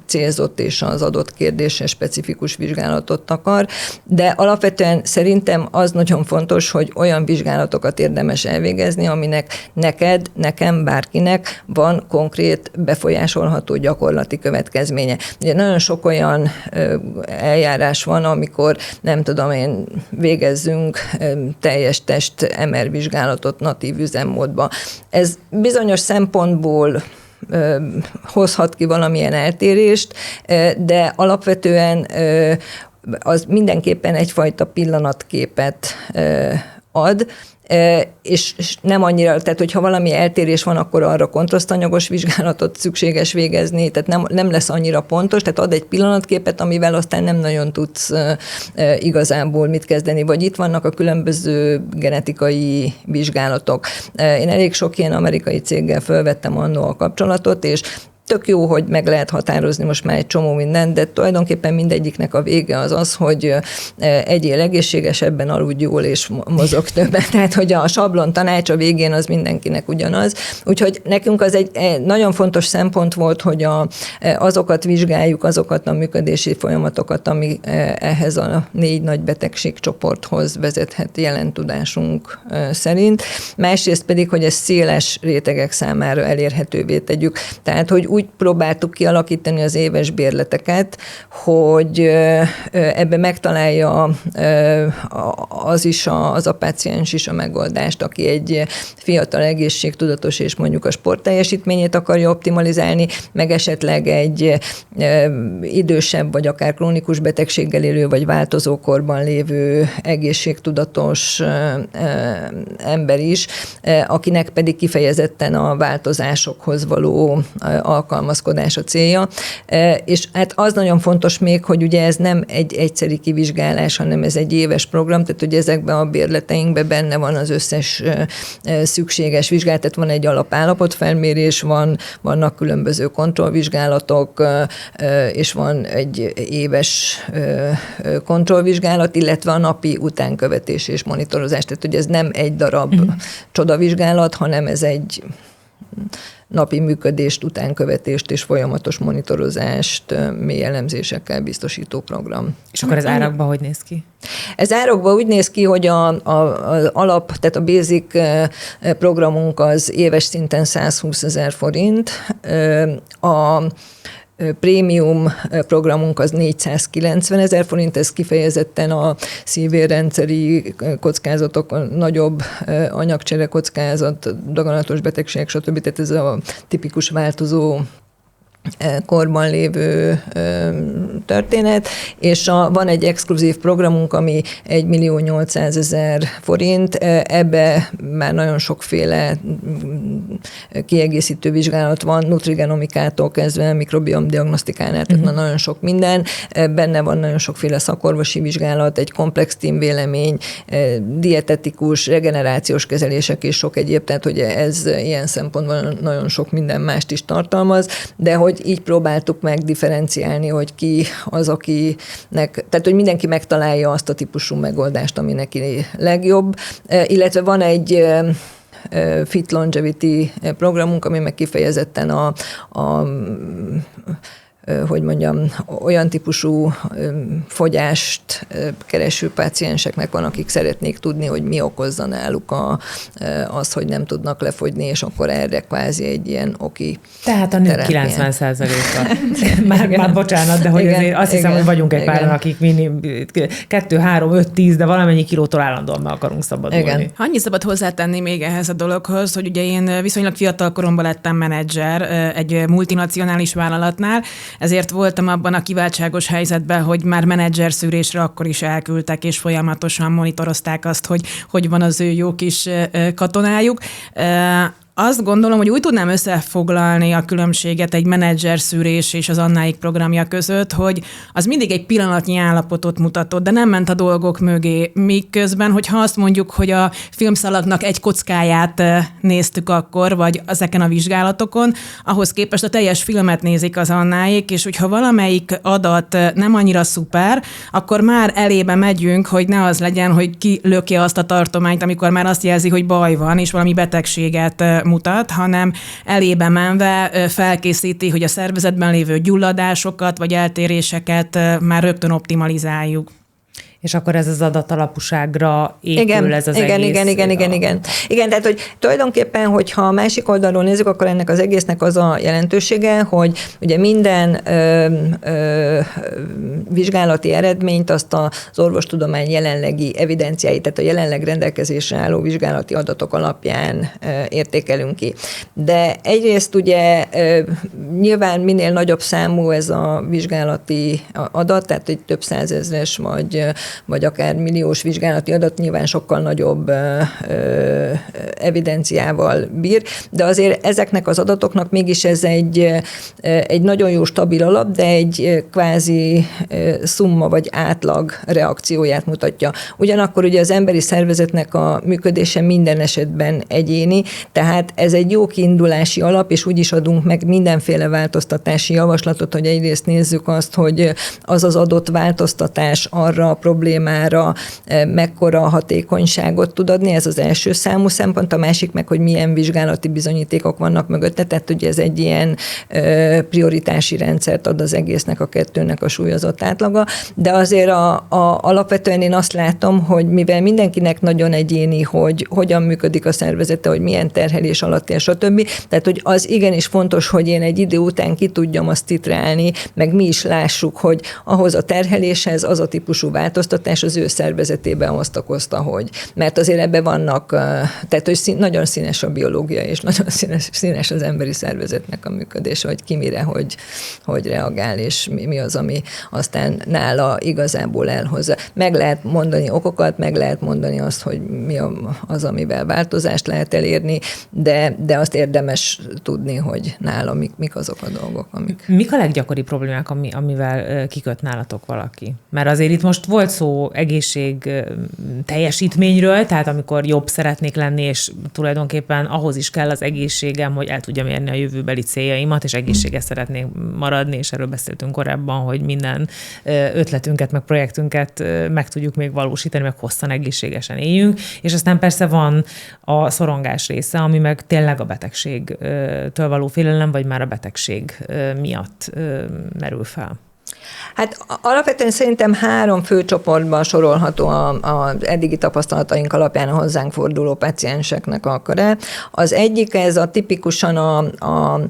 célzott és az adott kérdésre specifikus vizsgálatot akar, de alapvetően szerintem az nagyon fontos, hogy olyan vizsgálatokat érdemes elvégezni, aminek neked, nekem, bárkinek van konkrét befolyásolható gyakorlati következménye. Ugye nagyon sok olyan eljárás van, amikor nem tudom én, végezzünk teljes test MR vizsgálatot natív üzemmódba. Ez bizonyos szempontból hozhat ki valamilyen eltérést, de alapvetően az mindenképpen egyfajta pillanatképet ad, és nem annyira, tehát hogyha valami eltérés van, akkor arra kontrasztanyagos vizsgálatot szükséges végezni, tehát nem lesz annyira pontos, tehát ad egy pillanatképet, amivel aztán nem nagyon tudsz igazából mit kezdeni, vagy itt vannak a különböző genetikai vizsgálatok. Én elég sok ilyen amerikai céggel fölvettem annól a kapcsolatot, és tök jó, hogy meg lehet határozni most már egy csomó mindent, de tulajdonképpen mindegyiknek a vége az az, hogy egyél egészségesebben, aludj jól és mozog többet. Tehát, hogy a sablon tanács a végén az mindenkinek ugyanaz. Úgyhogy nekünk az egy nagyon fontos szempont volt, hogy azokat vizsgáljuk, azokat a működési folyamatokat, ami ehhez a 4 nagy betegségcsoporthoz vezethet jelen tudásunk szerint. Másrészt pedig, hogy ezt széles rétegek számára elérhetővé tegyük. Tehát, hogy úgy próbáltuk kialakítani az éves bérleteket, hogy ebbe megtalálja az a páciens is a megoldást, aki egy fiatal, egészségtudatos és mondjuk a sportteljesítményét akarja optimalizálni, meg esetleg egy idősebb, vagy akár krónikus betegséggel élő, vagy változókorban lévő egészségtudatos ember is, akinek pedig kifejezetten a változásokhoz való alkalmazkodás a célja. És hát az nagyon fontos még, hogy ugye ez nem egy egyszeri kivizsgálás, hanem ez egy éves program, tehát hogy ezekben a bérleteinkben benne van az összes szükséges vizsgálat, tehát van egy alapállapotfelmérés, vannak különböző kontrollvizsgálatok, és van egy éves kontrollvizsgálat, illetve a napi utánkövetés és monitorozás. Tehát, hogy ez nem egy darab csodavizsgálat, hanem ez egy napi működést, utánkövetést és folyamatos monitorozást mély elemzésekkel biztosító program. És akkor ez árakban hogy néz ki? Ez árakban úgy néz ki, hogy az alap, tehát a basic programunk az éves szinten 120 000 forint, a prémium programunk az 490 000 forint, ez kifejezetten a szívérrendszeri kockázatok, nagyobb anyagcsere kockázat, daganatos betegségek, stb. Tehát ez a tipikus változó korban lévő történet, és van egy exkluzív programunk, ami 1 800 000 forint, ebbe már nagyon sokféle kiegészítő vizsgálat van, nutrigenomikától kezdve mikrobiomdiagnosztikánál, tehát nagyon sok minden, benne van nagyon sokféle szakorvosi vizsgálat, egy komplex tímvélemény, dietetikus, regenerációs kezelések és sok egyéb, tehát hogy ez ilyen szempontból nagyon sok minden mást is tartalmaz, de hogy így próbáltuk meg differenciálni, hogy ki az, akinek, tehát hogy mindenki megtalálja azt a típusú megoldást, ami neki legjobb, illetve van egy Fit Longevity programunk, ami meg kifejezetten hogy mondjam, olyan típusú fogyást kereső pácienseknek van, akik szeretnék tudni, hogy mi okozza náluk az, hogy nem tudnak lefogyni, és akkor erre kvázi egy ilyen oki. Tehát a nők 90%-a. Már bocsánat, de hogy igen, azért azt hiszem, igen, hogy vagyunk egy páran, akik 2, 3, 5, 10, de valamennyi kilótól állandóan meg akarunk szabadulni. Igen. Annyi szabad hozzátenni még ehhez a dologhoz, hogy ugye én viszonylag fiatal koromban lettem menedzser egy multinacionális vállalatnál, ezért voltam abban a kiváltságos helyzetben, hogy már menedzser szűrésre akkor is elküldtek, és folyamatosan monitorozták azt, hogy van az ő jó kis katonájuk. Azt gondolom, hogy úgy tudnám összefoglalni a különbséget egy menedzser szűrés és az Annáik programja között, hogy az mindig egy pillanatnyi állapotot mutatott, de nem ment a dolgok mögé. Miközben, hogyha azt mondjuk, hogy a filmszalagnak egy kockáját néztük akkor, vagy ezeken a vizsgálatokon, ahhoz képest a teljes filmet nézik az Annáik, és hogyha valamelyik adat nem annyira szuper, akkor már elébe megyünk, hogy ne az legyen, hogy ki lökje azt a tartományt, amikor már azt jelzi, hogy baj van, és valami betegséget mutat, hanem elébe menve felkészíti, hogy a szervezetben lévő gyulladásokat vagy eltéréseket már rögtön optimalizáljuk. És akkor ez az adatalapúságra épül ez az egész. Igen. Igen, tehát hogy tulajdonképpen, hogyha a másik oldalról nézzük, akkor ennek az egésznek az a jelentősége, hogy ugye minden vizsgálati eredményt azt az orvostudomány jelenlegi evidenciái, tehát a jelenleg rendelkezésre álló vizsgálati adatok alapján értékelünk ki. De egyrészt ugye nyilván minél nagyobb számú ez a vizsgálati adat, tehát egy több százezres vagy akár milliós vizsgálati adat nyilván sokkal nagyobb evidenciával bír, de azért ezeknek az adatoknak mégis ez egy nagyon jó stabil alap, de egy kvázi szumma vagy átlag reakcióját mutatja. Ugyanakkor ugye az emberi szervezetnek a működése minden esetben egyéni, tehát ez egy jó kiindulási alap, és úgy is adunk meg mindenféle változtatási javaslatot, hogy egyrészt nézzük azt, hogy az adott változtatás arra a problémára mekkora hatékonyságot tud adni, ez az első számú szempont, a másik meg, hogy milyen vizsgálati bizonyítékok vannak mögötte, tehát ugye ez egy ilyen prioritási rendszert ad az egésznek, a kettőnek a súlyozott átlaga, de azért alapvetően én azt látom, hogy mivel mindenkinek nagyon egyéni, hogy hogyan működik a szervezete, hogy milyen terhelés alatt és stb. Tehát, hogy az igenis fontos, hogy én egy idő után ki tudjam azt titrálni, meg mi is lássuk, hogy ahhoz a terheléshez az a típusú változtatás az ő szervezetében azt okozta, hogy. Mert azért ebben vannak, tehát hogy nagyon színes a biológia, és nagyon színes az emberi szervezetnek a működése, hogy ki mire, hogy reagál, és mi az, ami aztán nála igazából elhozza. Meg lehet mondani okokat, meg lehet mondani azt, hogy mi az, amivel változást lehet elérni, de azt érdemes tudni, hogy nála mik azok a dolgok, amik... Mik a leggyakoribb problémák, amivel kiköt nálatok valaki? Mert azért itt most volt szó egészség teljesítményről, tehát amikor jobb szeretnék lenni, és tulajdonképpen ahhoz is kell az egészségem, hogy el tudjam érni a jövőbeli céljaimat, és egészséges szeretnék maradni, és erről beszéltünk korábban, hogy minden ötletünket, meg projektünket meg tudjuk még valósítani, meg hosszan egészségesen éljünk, és aztán persze van a szorongás része, ami meg tényleg a betegségtől való félelem, vagy már a betegség miatt merül fel. Hát alapvetően szerintem 3 fő csoportban sorolható az eddigi tapasztalataink alapján a hozzánk forduló pacienseknek a köre. Az egyik ez a tipikusan a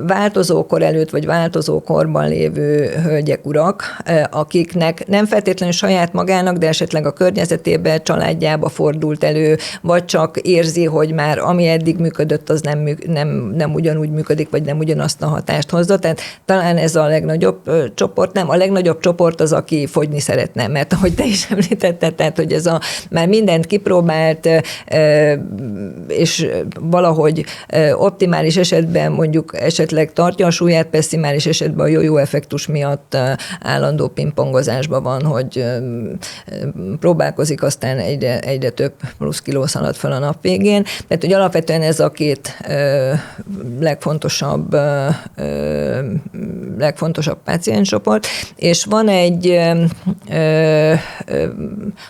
változókor előtt, vagy változókorban lévő hölgyek, urak, akiknek nem feltétlenül saját magának, de esetleg a környezetében, családjába fordult elő, vagy csak érzi, hogy már ami eddig működött, az nem ugyanúgy működik, vagy nem ugyanazt a hatást hozza. Tehát talán ez a legnagyobb csoport, nem, a legnagyobb csoport az, aki fogyni szeretne, mert ahogy te is említetted, tehát, hogy ez már mindent kipróbált, és valahogy optimális esetben mondjuk esetleg tartja a súlyát, pesszimális esetben a jó effektus miatt állandó pingpongozásban van, hogy próbálkozik, aztán egyre több plusz kiló szalad fel a nap végén. Tehát, hogy alapvetően ez a 2 legfontosabb pácienscsoport, és van egy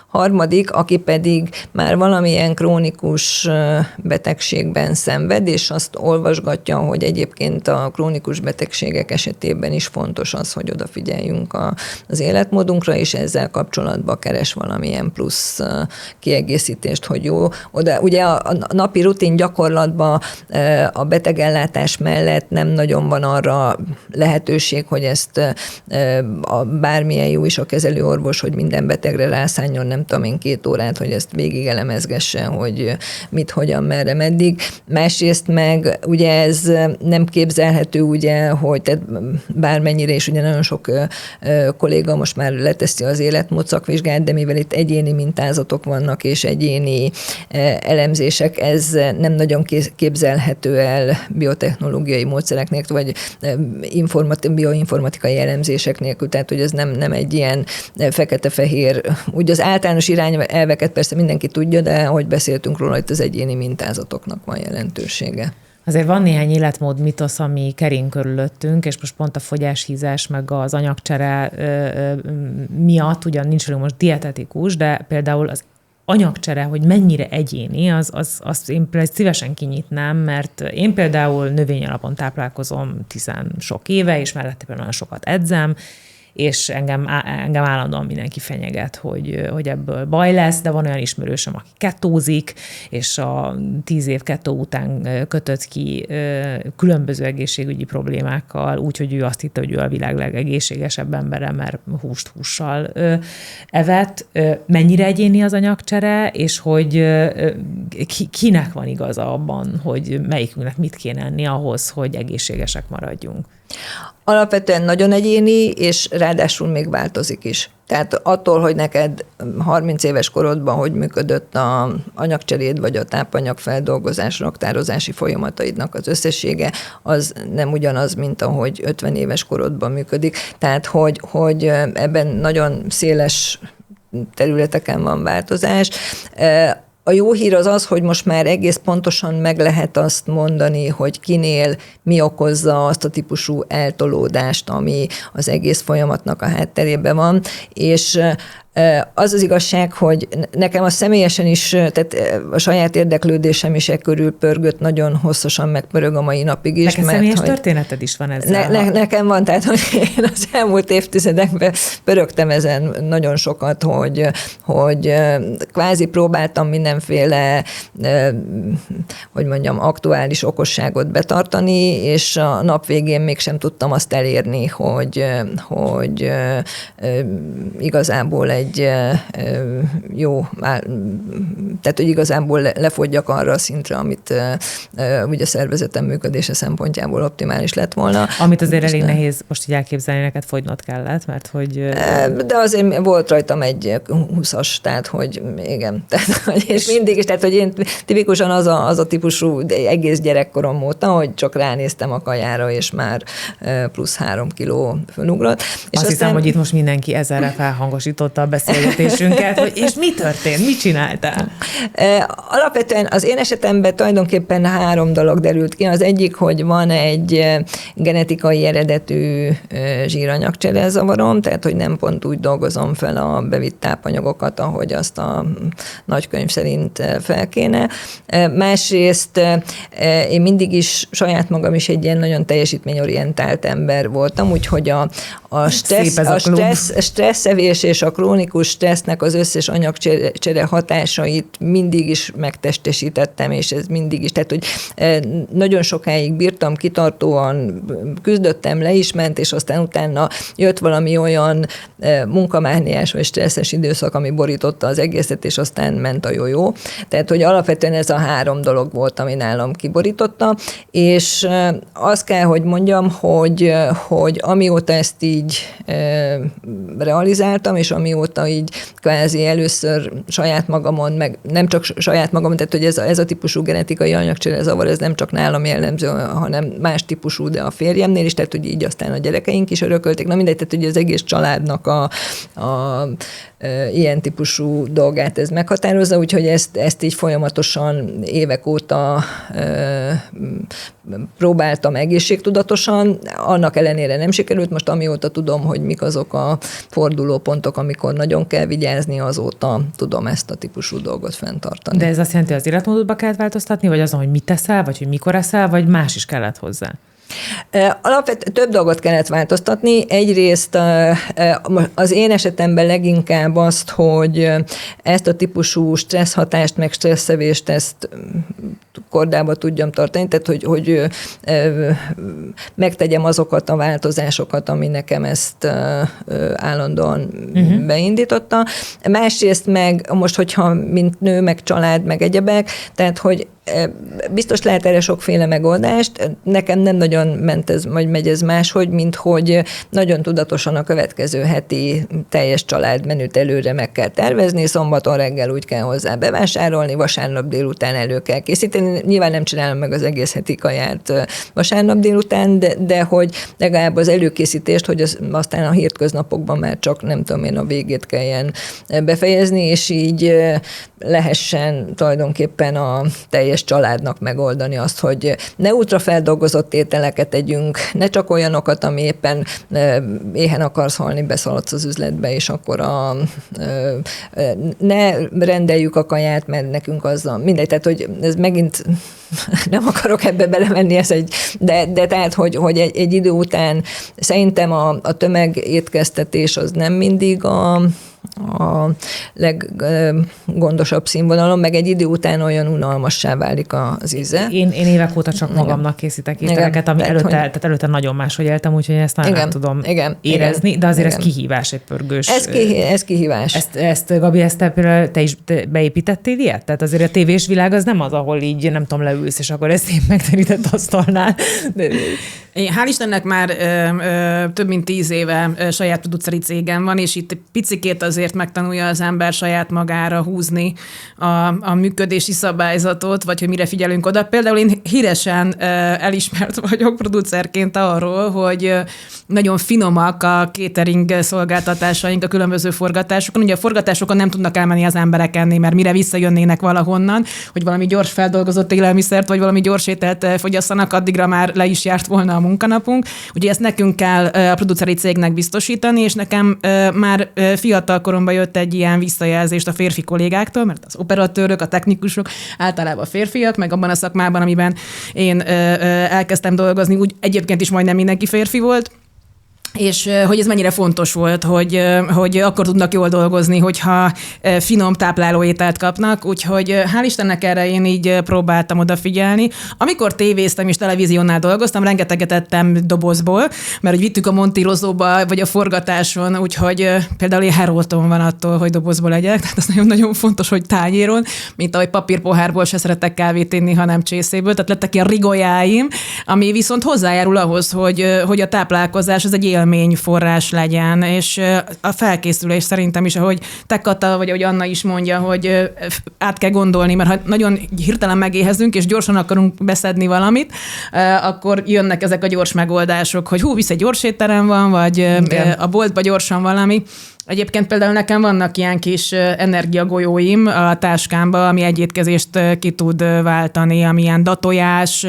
harmadik, aki pedig már valamilyen krónikus betegségben szenved, és azt olvasgatja, hogy egyébként a krónikus betegségek esetében is fontos az, hogy odafigyeljünk az életmódunkra, és ezzel kapcsolatban keres valamilyen plusz kiegészítést, hogy jó. Ugye a napi rutin gyakorlatban a betegellátás mellett nem nagyon van arra lehetőség, hogy ezt bármilyen jó is a kezelőorvos, hogy minden betegre rászánjon nem tudom én 2 órát, hogy ezt végig elemezgesse, hogy mit, hogyan, merre, meddig. Másrészt meg ugye ez nem képzelhető, ugye, hogy tehát bármennyire is ugye nagyon sok kolléga most már leteszi az életmód szakvizsgát, de mivel itt egyéni mintázatok vannak és egyéni elemzések, ez nem nagyon képzelhető el biotechnológiai módszerek nélkül, vagy bioinformatikai elemzések nélkül, tehát hogy ez nem egy ilyen fekete-fehér, úgy az általános irányelveket persze mindenki tudja, de ahogy beszéltünk róla, itt az egyéni mintázatoknak van jelentősége. Azért van néhány életmód mitosz, ami kering körülöttünk, és most pont a fogyáshízás meg az anyagcsere miatt, ugyan nincs velünk most dietetikus, de például az anyagcsere, hogy mennyire egyéni, azt én például szívesen kinyitnám, mert én például növényalapon táplálkozom 10 sok éve, és mellette például nagyon sokat edzem, és engem állandóan mindenki fenyeget, hogy ebből baj lesz, de van olyan ismerősöm, aki ketózik, és a 10 év ketó után kötött ki különböző egészségügyi problémákkal, úgyhogy ő azt hitte, hogy ő a világ legegészségesebb embere, mert húst hússal evett. Mennyire egyéni az anyagcsere, és hogy kinek van igaza abban, hogy melyikünknek mit kéne enni ahhoz, hogy egészségesek maradjunk? Alapvetően nagyon egyéni, és ráadásul még változik is. Tehát attól, hogy neked 30 éves korodban hogy működött az anyagcseréd, vagy a tápanyagfeldolgozás, raktározási folyamataidnak az összessége, az nem ugyanaz, mint ahogy 50 éves korodban működik. Tehát, hogy ebben nagyon széles területeken van változás. A jó hír az, hogy most már egész pontosan meg lehet azt mondani, hogy kinél mi okozza azt a típusú eltolódást, ami az egész folyamatnak a hátterében van, és az az igazság, hogy nekem a személyesen is, tehát a saját érdeklődésem is körül pörgött, nagyon hosszasan megpörög a mai napig is. Neked személyes történeted is van ezzel? Nekem van, tehát hogy én az elmúlt évtizedekben pörögtem ezen nagyon sokat, hogy kvázi próbáltam mindenféle, hogy mondjam, aktuális okosságot betartani, és a nap végén mégsem tudtam azt elérni, hogy igazából egy jó, tehát hogy igazából lefogyjak arra a szintre, amit ugye a szervezetem működése szempontjából optimális lett volna. Amit azért elég nehéz most így elképzelni, neked fogynod kellett, mert hogy... De azért volt rajtam egy 20-as, tehát hogy igen, tehát, és mindig is, tehát hogy én tipikusan az a típusú egész gyerekkorom óta, hogy csak ránéztem a kajára, és már plusz 3 kiló fölugrott. És azt hiszem, hogy itt most mindenki ezerre felhangosította a beszélgetésünket, hogy és mi történt, mit csináltál? Alapvetően az én esetemben tulajdonképpen 3 dolog derült ki. Az egyik, hogy van egy genetikai eredetű zsíranyagcserezavarom, tehát hogy nem pont úgy dolgozom fel a bevitt tápanyagokat, ahogy azt a nagykönyv szerint fel kéne. Másrészt én mindig is saját magam is egy ilyen nagyon teljesítményorientált ember voltam, úgyhogy a stresszevés és a krónikus stressznek az összes anyagcsere hatásait mindig is megtestesítettem, és ez mindig is, tehát hogy nagyon sokáig bírtam, kitartóan küzdöttem, le is ment, és aztán utána jött valami olyan munkamániás vagy stresszes időszak, ami borította az egészet, és aztán ment a jó. Tehát, hogy alapvetően ez a 3 dolog volt, ami nálam kiborította, és azt kell, hogy mondjam, hogy amióta ezt így realizáltam, és amióta így kvázi először saját magamon, meg nem csak saját magamon, tehát hogy ez a típusú genetikai anyagcserezavar, ez nem csak nálam jellemző, hanem más típusú, de a férjemnél is, tehát hogy így aztán a gyerekeink is örökölték, na mindegy, tehát hogy az egész családnak a ilyen típusú dolgát ez meghatározza, úgyhogy ezt így folyamatosan évek óta próbáltam egészségtudatosan, annak ellenére nem sikerült, most amióta tudom, hogy mik azok a fordulópontok, amikor nagyon kell vigyázni, azóta tudom ezt a típusú dolgot fenntartani. De ez azt jelenti, hogy az életmódodba kellett változtatni, vagy azon, hogy mit teszel, vagy hogy mikor eszel, vagy más is kellett hozzá? Alapvetően több dolgot kellett változtatni. Egyrészt az én esetemben leginkább azt, hogy ezt a típusú stresszhatást, meg stresszevést, ezt kordába tudjam tartani, tehát hogy megtegyem azokat a változásokat, ami nekem ezt állandóan beindította. Másrészt meg most, hogyha mint nő, meg család, meg egyebek, tehát hogy biztos lehet erre sokféle megoldást, nekem nem nagyon megy ez máshogy, mint hogy nagyon tudatosan a következő heti teljes családmenüt előre meg kell tervezni, szombaton reggel úgy kell hozzá bevásárolni, vasárnap délután elő kell készíteni. Nyilván nem csinálom meg az egész heti kaját vasárnap délután, de hogy legalább az előkészítést, hogy aztán a hétköznapokban már csak nem tudom én a végét kelljen befejezni, és így lehessen tulajdonképpen a teljes családnak megoldani azt, hogy ne ultrafeldolgozott ételeket tegyünk, ne csak olyanokat, ami éppen éhen akarsz halni, beszaladsz az üzletbe, és akkor ne rendeljük a kaját, mert nekünk azzal mindegy, tehát hogy ez megint nem akarok ebbe belemenni, de tehát, hogy egy idő után szerintem a tömegétkeztetés az nem mindig a leggondosabb színvonalon, meg egy idő után olyan unalmassá válik az íze. Én évek óta csak magamnak készítek ételeket, ami előtte nagyon máshogy éltem, úgyhogy ezt nagyon nem tudom érezni, de azért ez kihívás, egy pörgős. Ez kihívás. Ezt Gabi, te is beépítettél ilyet? Tehát azért a tévés világ az nem az, ahol így nem tudom, leülsz, és akkor ezt én megterített asztalnál. Hál' Istennek már több mint 10 éve saját produceri cégem van, és itt picikét azért megtanulja az ember saját magára húzni a működési szabályzatot, vagy hogy mire figyelünk oda. Például én híresen elismert vagyok producerként arról, hogy nagyon finomak a catering szolgáltatásaink a különböző forgatásokon. Ugye a forgatásokon nem tudnak elmenni az emberek enni, mert mire visszajönnének valahonnan, hogy valami gyors feldolgozott élelmiszert, vagy valami gyors ételt fogyasszanak, addigra már le is járt volna a munkanapunk. Ugye ezt nekünk kell a produceri cégnek biztosítani, és nekem már fiatal koromban jött egy ilyen visszajelzést a férfi kollégáktól, mert az operatőrök, a technikusok általában férfiak, meg abban a szakmában, amiben én elkezdtem dolgozni, úgy egyébként is majdnem mindenki férfi volt, és hogy ez mennyire fontos volt, hogy akkor tudnak jól dolgozni, hogyha finom tápláló ételt kapnak, úgyhogy hál' Istennek erre én így próbáltam odafigyelni. Amikor tévéztem és televíziónál dolgoztam, rengeteget ettem dobozból, mert hogy vittük a montírozóba, vagy a forgatáson, úgyhogy például én heroltom van attól, hogy dobozból legyek, tehát ez nagyon fontos, hogy tányéron, mint ahogy papírpohárból se szeretek kávét inni, hanem csészéből, tehát lettek ilyen rigolyáim, ami viszont hozzájárul ahhoz, hogy a táplálkozás az egy élményforrás legyen, és a felkészülés szerintem is, ahogy te, Kata, vagy ahogy Anna is mondja, hogy át kell gondolni, mert ha nagyon hirtelen megéhezünk, és gyorsan akarunk beszedni valamit, akkor jönnek ezek a gyors megoldások, hogy visz egy gyors étterem van, vagy a boltba gyorsan valami. Egyébként például nekem vannak ilyen kis energiagolyóim a táskámba, ami egy étkezést ki tud váltani, ami ilyen datojás,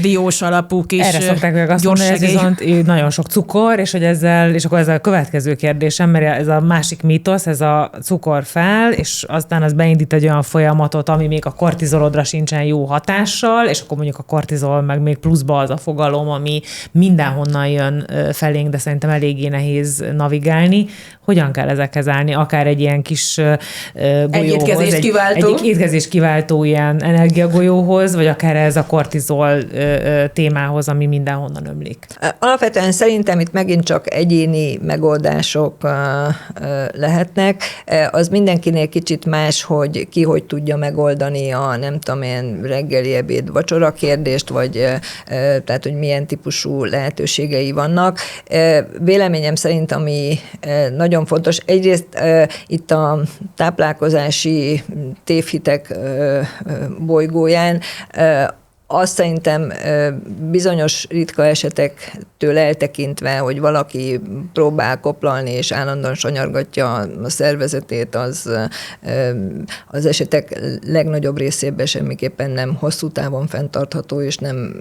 diós alapú kis erre szokták meg azt mondani, ez viszont nagyon sok cukor, és akkor ez a következő kérdésem, mert ez a másik mítosz, ez a cukor fel, és aztán az beindít egy olyan folyamatot, ami még a kortizolodra sincsen jó hatással, és akkor mondjuk a kortizol, meg még pluszba az a fogalom, ami mindenhonnan jön felénk, de szerintem eléggé nehéz navigálni. Hogyan kell ezekhez állni? Akár egy ilyen kis golyóhoz, egy étkezés kiváltó ilyen energiagolyóhoz, vagy akár ez a kortizol témához, ami mindenhonnan ömlik. Alapvetően szerintem itt megint csak egyéni megoldások lehetnek. Az mindenkinél kicsit más, hogy ki hogy tudja megoldani a nem tudom én reggeli, ebéd, vacsora kérdést, vagy tehát, hogy milyen típusú lehetőségei vannak. Véleményem szerint, ami nagyon fontos. Egyrészt itt a táplálkozási tévhitek bolygóján azt szerintem bizonyos ritka esetektől eltekintve, hogy valaki próbál koplalni és állandóan sanyargatja a szervezetét, az esetek legnagyobb részében semmiképpen nem hosszú távon fenntartható, és nem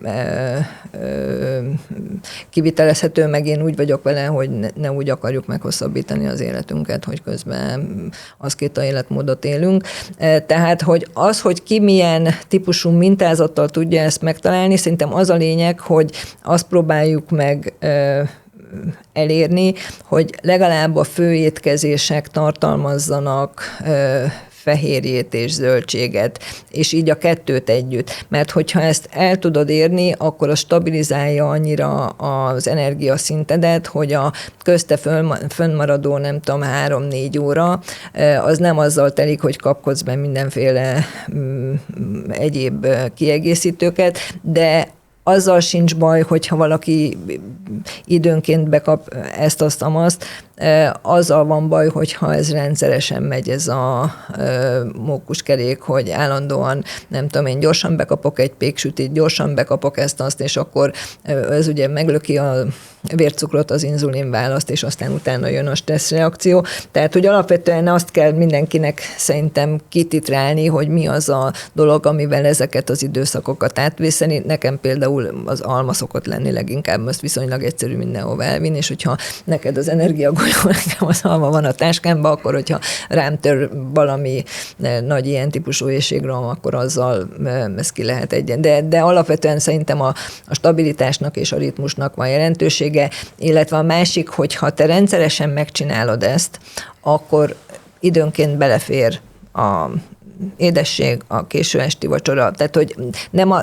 kivitelezhető, meg én úgy vagyok vele, hogy ne úgy akarjuk meghosszabbítani az életünket, hogy közben aszkéta életmódot élünk. Tehát, hogy ki milyen típusú mintázattal tudja ezt megtalálni, szerintem az a lényeg, hogy azt próbáljuk meg elérni, hogy legalább a főétkezések tartalmazzanak fehérjét és zöldséget, és így a kettőt együtt. Mert hogyha ezt el tudod érni, akkor az stabilizálja annyira az energiaszintedet, hogy a közte fönnmaradó, nem tudom, 3-4 óra, az nem azzal telik, hogy kapkodsz be mindenféle egyéb kiegészítőket, de azzal sincs baj, hogyha valaki időnként bekap ezt-azt, azzal van baj, hogyha ez rendszeresen megy, ez a mókuskerék, hogy állandóan, nem tudom én, gyorsan bekapok egy péksütit, gyorsan bekapok ezt-azt, és akkor ez ugye meglöki a vércukrot, az inzulin választ, és aztán utána jön a stresszreakció. Tehát, hogy alapvetően azt kell mindenkinek szerintem kititrálni, hogy mi az a dolog, amivel ezeket az időszakokat átvészeni. Nekem például az alma szokott lenni leginkább, azt viszonylag egyszerű mindenhova elvinni, és hogyha neked az energiagolyó, nekem az alma van a táskámban, akkor hogyha rám tör valami nagy ilyen típusú éhségrom, akkor azzal ezt ki lehet egyen. De alapvetően szerintem a stabilitásnak és a ritmusnak van jelentősége, illetve a másik, hogyha te rendszeresen megcsinálod ezt, akkor időnként belefér a édesség, a késő esti vacsora. Tehát, hogy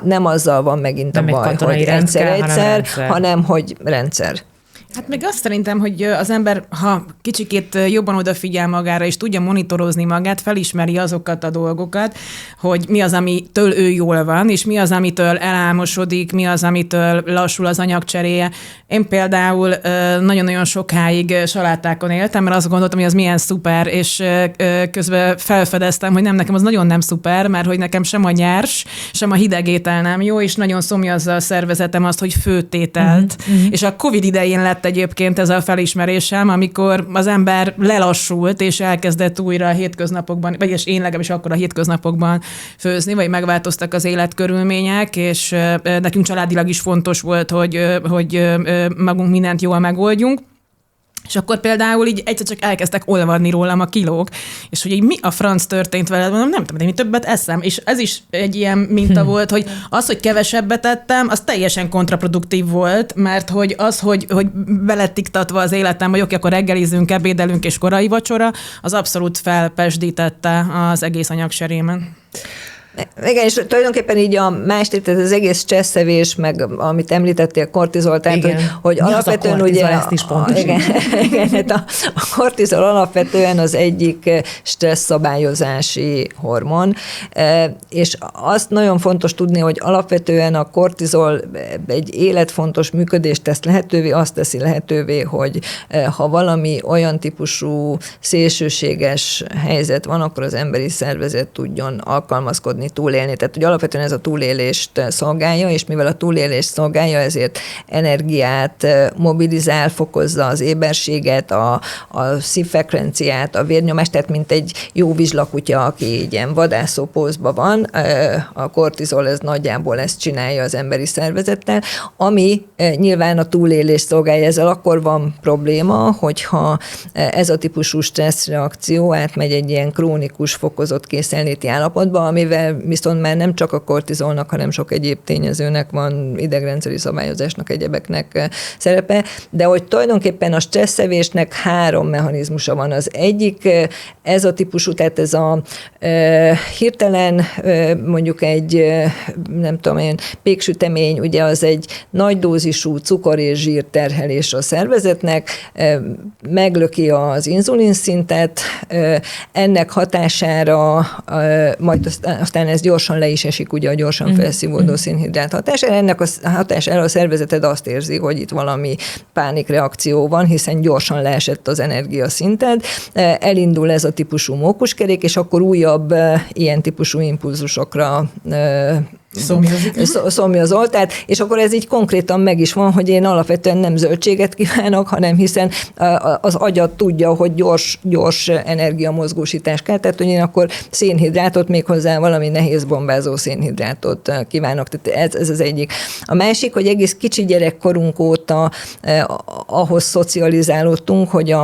nem azzal van megint nem a baj, hogy egyszer, hanem hogy rendszer. Hát meg azt szerintem, hogy az ember, ha kicsikét jobban odafigyel magára, és tudja monitorozni magát, felismeri azokat a dolgokat, hogy mi az, amitől ő jól van, és mi az, amitől elálmosodik, mi az, amitől lassul az anyagcseréje. Én például nagyon-nagyon sokáig salátákon éltem, mert azt gondoltam, hogy az milyen szuper, és közben felfedeztem, hogy nekem az nagyon nem szuper, mert hogy nekem sem a nyers, sem a hideg étel nem jó, és nagyon szomjazza a szervezetem azt, hogy főtételt. És a Covid idején lett egyébként ez a felismerésem, amikor az ember lelassult, és elkezdett újra a hétköznapokban, vagyis én legalábbis akkor a hétköznapokban főzni, vagy megváltoztak az életkörülmények, és nekünk családilag is fontos volt, hogy magunk mindent jól megoldjunk. És akkor például így egyszer csak elkezdtek olvadni rólam a kilók, és hogy így mi a franc történt veled, mondom, nem tudom, de mi többet eszem. És ez is egy ilyen minta volt, hogy az, hogy kevesebbet ettem, az teljesen kontraproduktív volt, mert hogy az, hogy belett iktatva az életem, hogy oké, akkor reggelizünk, ebédelünk és korai vacsora, az abszolút felpesdítette az egész anyagserémen. Igen, és tulajdonképpen így a másik, tehát az egész stresszevés, meg amit említettél, kortizol, tehát hogy alapvetően ugye... ezt is igen, hát a kortizol alapvetően az egyik stresszabályozási hormon, és azt nagyon fontos tudni, hogy alapvetően a kortizol egy életfontos működést tesz lehetővé, azt teszi lehetővé, hogy ha valami olyan típusú szélsőséges helyzet van, akkor az emberi szervezet tudjon alkalmazkodni, túlélni. Tehát, hogy alapvetően ez a túlélést szolgálja, és mivel a túlélést szolgálja, ezért energiát mobilizál, fokozza az éberséget, a szívfrekvenciát, a vérnyomást, tehát mint egy jó vizslakutya, aki ilyen vadászó pózban van, a kortizol ez nagyjából ezt csinálja az emberi szervezettel, ami nyilván a túlélést szolgálja. Ezzel akkor van probléma, hogyha ez a típusú stresszreakció átmegy egy ilyen krónikus, fokozott készenléti állapotba, amivel viszont már nem csak a kortizolnak, hanem sok egyéb tényezőnek van, idegrendszeri szabályozásnak, egyebeknek szerepe, de hogy tulajdonképpen a stresszevésnek 3 mechanizmusa van. Az egyik ez a típusú, tehát ez a hirtelen mondjuk egy, nem tudom én, péksütemény, ugye az egy nagy dózisú cukor és zsír terhelés a szervezetnek, meglöki az inzulinszintet, ennek hatására majd aztán ez gyorsan le is esik, ugye a gyorsan felszívódó szénhidrát hatására. Ennek a hatására a szervezeted azt érzi, hogy itt valami pánikreakció van, hiszen gyorsan leesett az energiaszinted, elindul ez a típusú mókuskerék, és akkor újabb ilyen típusú impulzusokra szomjazol, tehát, és akkor ez így konkrétan meg is van, hogy én alapvetően nem zöldséget kívánok, hanem hiszen az agyat tudja, hogy gyors energiamozgósítás kell, tehát hogy én akkor szénhidrátot, méghozzá valami nehéz bombázó szénhidrátot kívánok, tehát ez az egyik. A másik, hogy egész kicsi gyerekkorunk óta ahhoz szocializálódtunk, hogy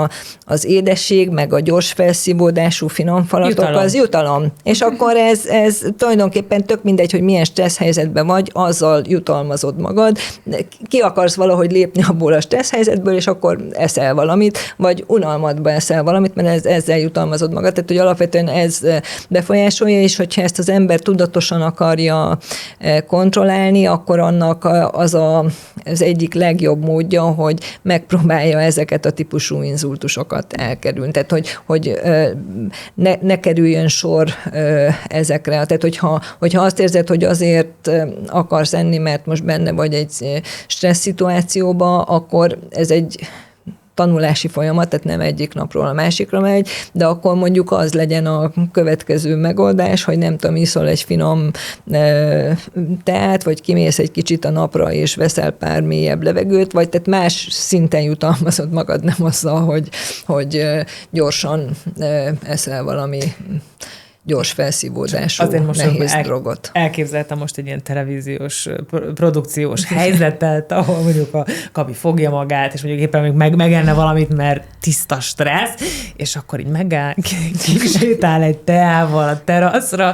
az édesség, meg a gyors felszívódású finomfalatok az jutalom. És akkor ez tulajdonképpen tök mindegy, hogy milyen stressz helyzetben vagy, azzal jutalmazod magad, ki akarsz valahogy lépni abból a stressz helyzetből, és akkor eszel valamit, vagy unalmadba eszel valamit, mert ezzel jutalmazod magad. Tehát, hogy alapvetően ez befolyásolja, és hogyha ezt az ember tudatosan akarja kontrollálni, akkor annak az egyik legjobb módja, hogy megpróbálja ezeket a típusú inzultusokat elkerülni. Tehát, hogy ne kerüljön sor ezekre. Tehát, hogyha azt érzed, hogy azért akarsz enni, mert most benne vagy egy stressz szituációba, akkor ez egy tanulási folyamat, tehát nem egyik napról a másikra megy, de akkor mondjuk az legyen a következő megoldás, hogy nem tudom, iszol egy finom teát, vagy kimész egy kicsit a napra, és veszel pár mélyebb levegőt, vagy tehát más szinten jutalmazod magad, nem azzal, hogy gyorsan eszel valami gyors felszívódású, nehéz drogot. Elképzeltem most egy ilyen televíziós, produkciós helyzetet, ahol mondjuk a Gabi fogja magát, és mondjuk éppen még megenne valamit, mert tiszta stressz, és akkor így megáll, kisétál egy teával a teraszra,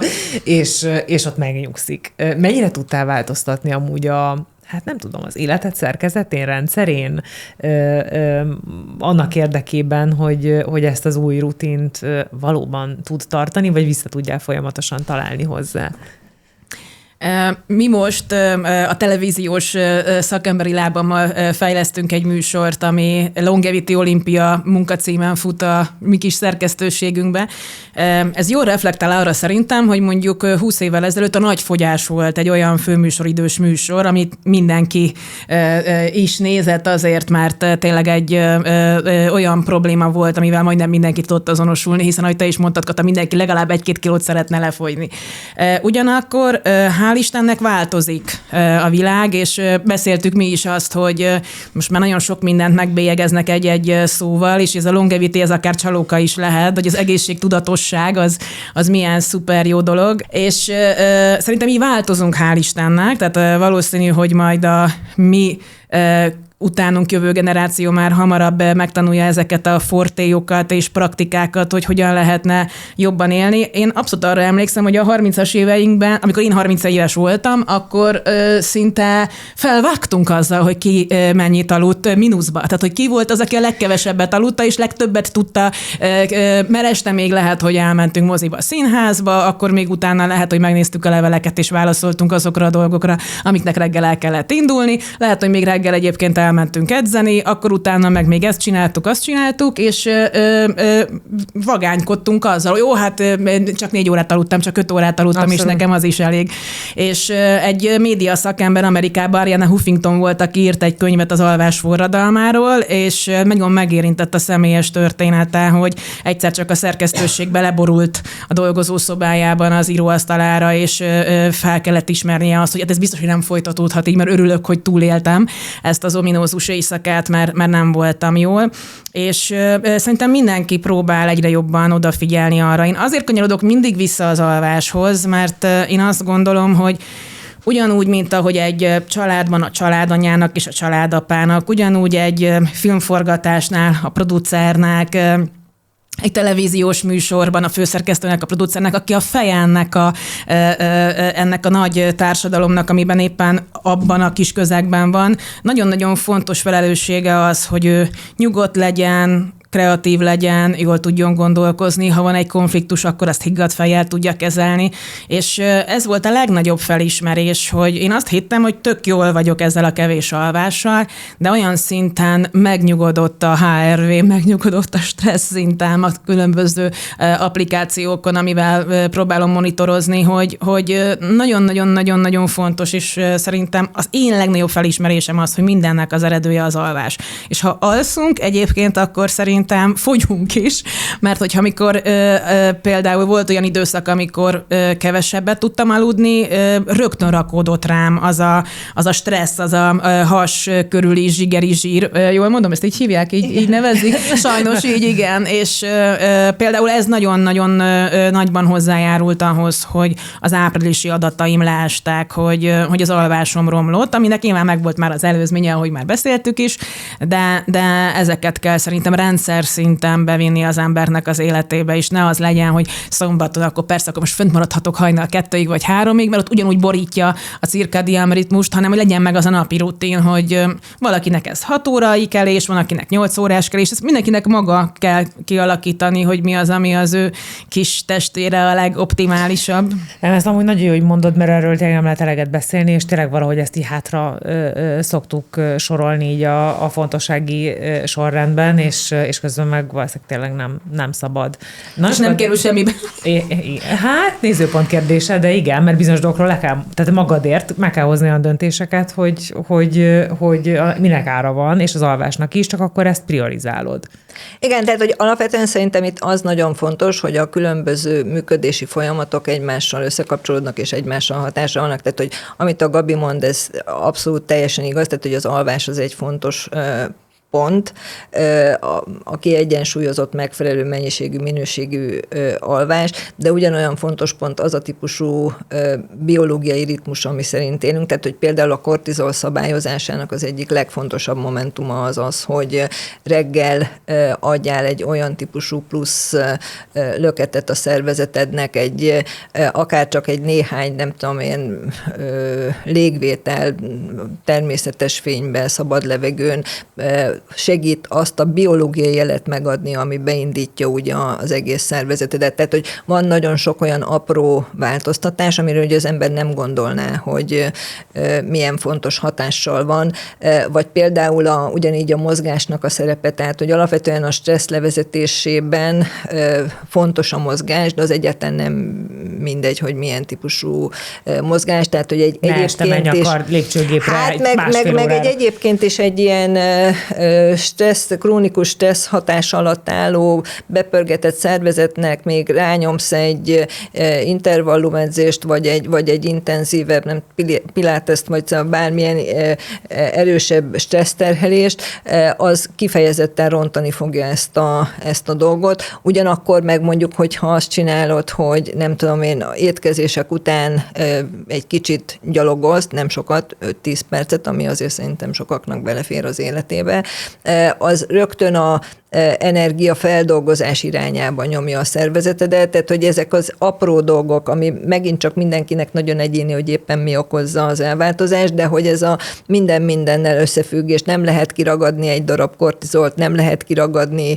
és ott megnyugszik. Mennyire tudtál változtatni amúgy hát nem tudom, az életed szerkezetén, rendszerén, annak érdekében, hogy ezt az új rutint valóban tud tartani, vagy vissza tudjál folyamatosan találni hozzá? Mi most a televíziós szakemberi lábammal fejlesztünk egy műsort, ami Longevity Olympia munkacímen fut a mi kis szerkesztőségünkbe. Ez jól reflektál arra szerintem, hogy mondjuk 20 évvel ezelőtt a Nagy fogyás volt egy olyan főműsoridős műsor, amit mindenki is nézett azért, mert tényleg egy olyan probléma volt, amivel majdnem mindenki tudott azonosulni, hiszen ahogy te is mondtad, Kata, mindenki legalább 1-2 kilót szeretne lefogyni. Ugyanakkor hál' Istennek változik a világ, és beszéltük mi is azt, hogy most már nagyon sok mindent megbélyegeznek egy-egy szóval, és ez a longevity, ez akár csalóka is lehet, hogy az egészségtudatosság az milyen szuper jó dolog, és szerintem így változunk, hál' Istennek, tehát valószínű, hogy majd a mi utánunk jövő generáció már hamarabb megtanulja ezeket a fortéjokat és praktikákat, hogy hogyan lehetne jobban élni. Én abszolút arra emlékszem, hogy a 30-as éveinkben, amikor én 30 éves voltam, akkor szinte felvágtunk azzal, hogy ki mennyit aludt mínuszba. Tehát, hogy ki volt az, aki a legkevesebbet aludta, és legtöbbet tudta, mert este még lehet, hogy elmentünk moziba, színházba, akkor még utána lehet, hogy megnéztük a leveleket, és válaszoltunk azokra a dolgokra, amiknek reggel el kellett indulni. Lehet, hogy még reggel egyébként elmentünk edzeni, akkor utána meg még ezt csináltuk, azt csináltuk, és vagánykodtunk azzal, hogy jó, hát csak 4 órát aludtam, csak 5 órát aludtam, abszolút. És nekem az is elég. És egy média szakember Amerikában, Arianna Huffington volt, aki írt egy könyvet az alvás forradalmáról, és nagyon megérintett a személyes története, hogy egyszer csak a szerkesztőség beleborult a dolgozószobájában az íróasztalára, és fel kellett ismernie azt, hogy hát ez biztos, hogy nem folytatódhat így, mert örülök, hogy túléltem ezt az ominózus éjszakát, mert nem voltam jól, és szerintem mindenki próbál egyre jobban odafigyelni arra. Én azért kanyarodok mindig vissza az alváshoz, mert én azt gondolom, hogy ugyanúgy, mint ahogy egy családban a családanyának és a családapának, ugyanúgy egy filmforgatásnál a producernek, egy televíziós műsorban a főszerkesztőnek, a producernek, aki a feje ennek a nagy társadalomnak, amiben éppen abban a kis közegben van. Nagyon-nagyon fontos felelőssége az, hogy ő nyugodt legyen, kreatív legyen, jól tudjon gondolkozni, ha van egy konfliktus, akkor azt higgadt fejjel tudja kezelni. És ez volt a legnagyobb felismerés, hogy én azt hittem, hogy tök jól vagyok ezzel a kevés alvással, de olyan szinten megnyugodott a HRV, megnyugodott a stressz szintem a különböző applikációkon, amivel próbálom monitorozni, hogy nagyon-nagyon-nagyon fontos, és szerintem az én legnagyobb felismerésem az, hogy mindennek az eredője az alvás. És ha alszunk egyébként, akkor szerintem fogyunk is, mert hogyha amikor például volt olyan időszak, amikor kevesebbet tudtam aludni, rögtön rakódott rám az a stressz, az a has körüli zsigeri zsír. Jól mondom, ezt így hívják, így nevezik? Sajnos így, igen. És például ez nagyon-nagyon nagyban hozzájárult ahhoz, hogy az áprilisi adataim leestek, hogy az alvásom romlott, aminek nyilván megvolt már az előzménye, ahogy már beszéltük is, de ezeket kell szerintem rendszeresen rendszer szinten bevinni az embernek az életébe, és ne az legyen, hogy szombaton akkor persze, akkor most fönt maradhatok hajnal 2-ig vagy 3-ig, mert ott ugyanúgy borítja a cirkadián ritmust, hanem hogy legyen meg az a napi rutin, hogy valakinek ez 6 órai kelés, van akinek 8 órás kelés, ezt mindenkinek maga kell kialakítani, hogy mi az, ami az ő kis testére a legoptimálisabb. Ezt amúgy nagyon jó, hogy mondod, mert erről tényleg nem lehet eleget beszélni, és tényleg valahogy ezt így hátra szoktuk sorolni így a fontossági sorrendben, és közben meg valószínűleg tényleg nem szabad. És nem kerül semmibe. Hát nézőpont kérdése, de igen, mert bizonyos dolgokról tehát magadért meg kell hozni olyan döntéseket, hogy minek ára van, és az alvásnak is, csak akkor ezt priorizálod. Igen, tehát hogy alapvetően szerintem itt az nagyon fontos, hogy a különböző működési folyamatok egymással összekapcsolódnak, és egymással hatásra vannak. Tehát, hogy amit a Gabi mond, ez abszolút teljesen igaz, tehát, hogy az alvás az egy fontos pont, a kiegyensúlyozott, megfelelő mennyiségű, minőségű alvás, de ugyanolyan fontos pont az a típusú biológiai ritmus, ami szerint élünk, tehát hogy például a kortizol szabályozásának az egyik legfontosabb momentuma az, hogy reggel adjál egy olyan típusú plusz löketet a szervezetednek, akár csak egy néhány, nem tudom én, légvétel, természetes fényben, szabad levegőn, segít azt a biológiai jelet megadni, ami beindítja ugye az egész szervezetedet. Tehát, hogy van nagyon sok olyan apró változtatás, amiről ugye az ember nem gondolná, hogy milyen fontos hatással van, vagy például ugyanígy a mozgásnak a szerepe, tehát, hogy alapvetően a stressz levezetésében fontos a mozgás, de az egyáltalán nem mindegy, hogy milyen típusú mozgás, tehát, hogy egyébként is... lépcsőgépre hát meg egyébként is egy ilyen krónikus stressz hatás alatt álló, bepörgetett szervezetnek még rányomsz egy intervallumedzést, vagy egy intenzívebb, nem piláteszt, vagy bármilyen erősebb stresszterhelést, az kifejezetten rontani fogja ezt a dolgot. Ugyanakkor meg mondjuk, hogyha azt csinálod, hogy nem tudom én, étkezések után egy kicsit gyalogolsz, nem sokat, 5-10 percet, ami azért szerintem sokaknak belefér az életébe, az rögtön a energiafeldolgozás irányába nyomja a szervezetedet, tehát hogy ezek az apró dolgok, ami megint csak mindenkinek nagyon egyéni, hogy éppen mi okozza az elváltozást, de hogy ez a mindennel összefügg, és nem lehet kiragadni egy darab kortizolt, nem lehet kiragadni,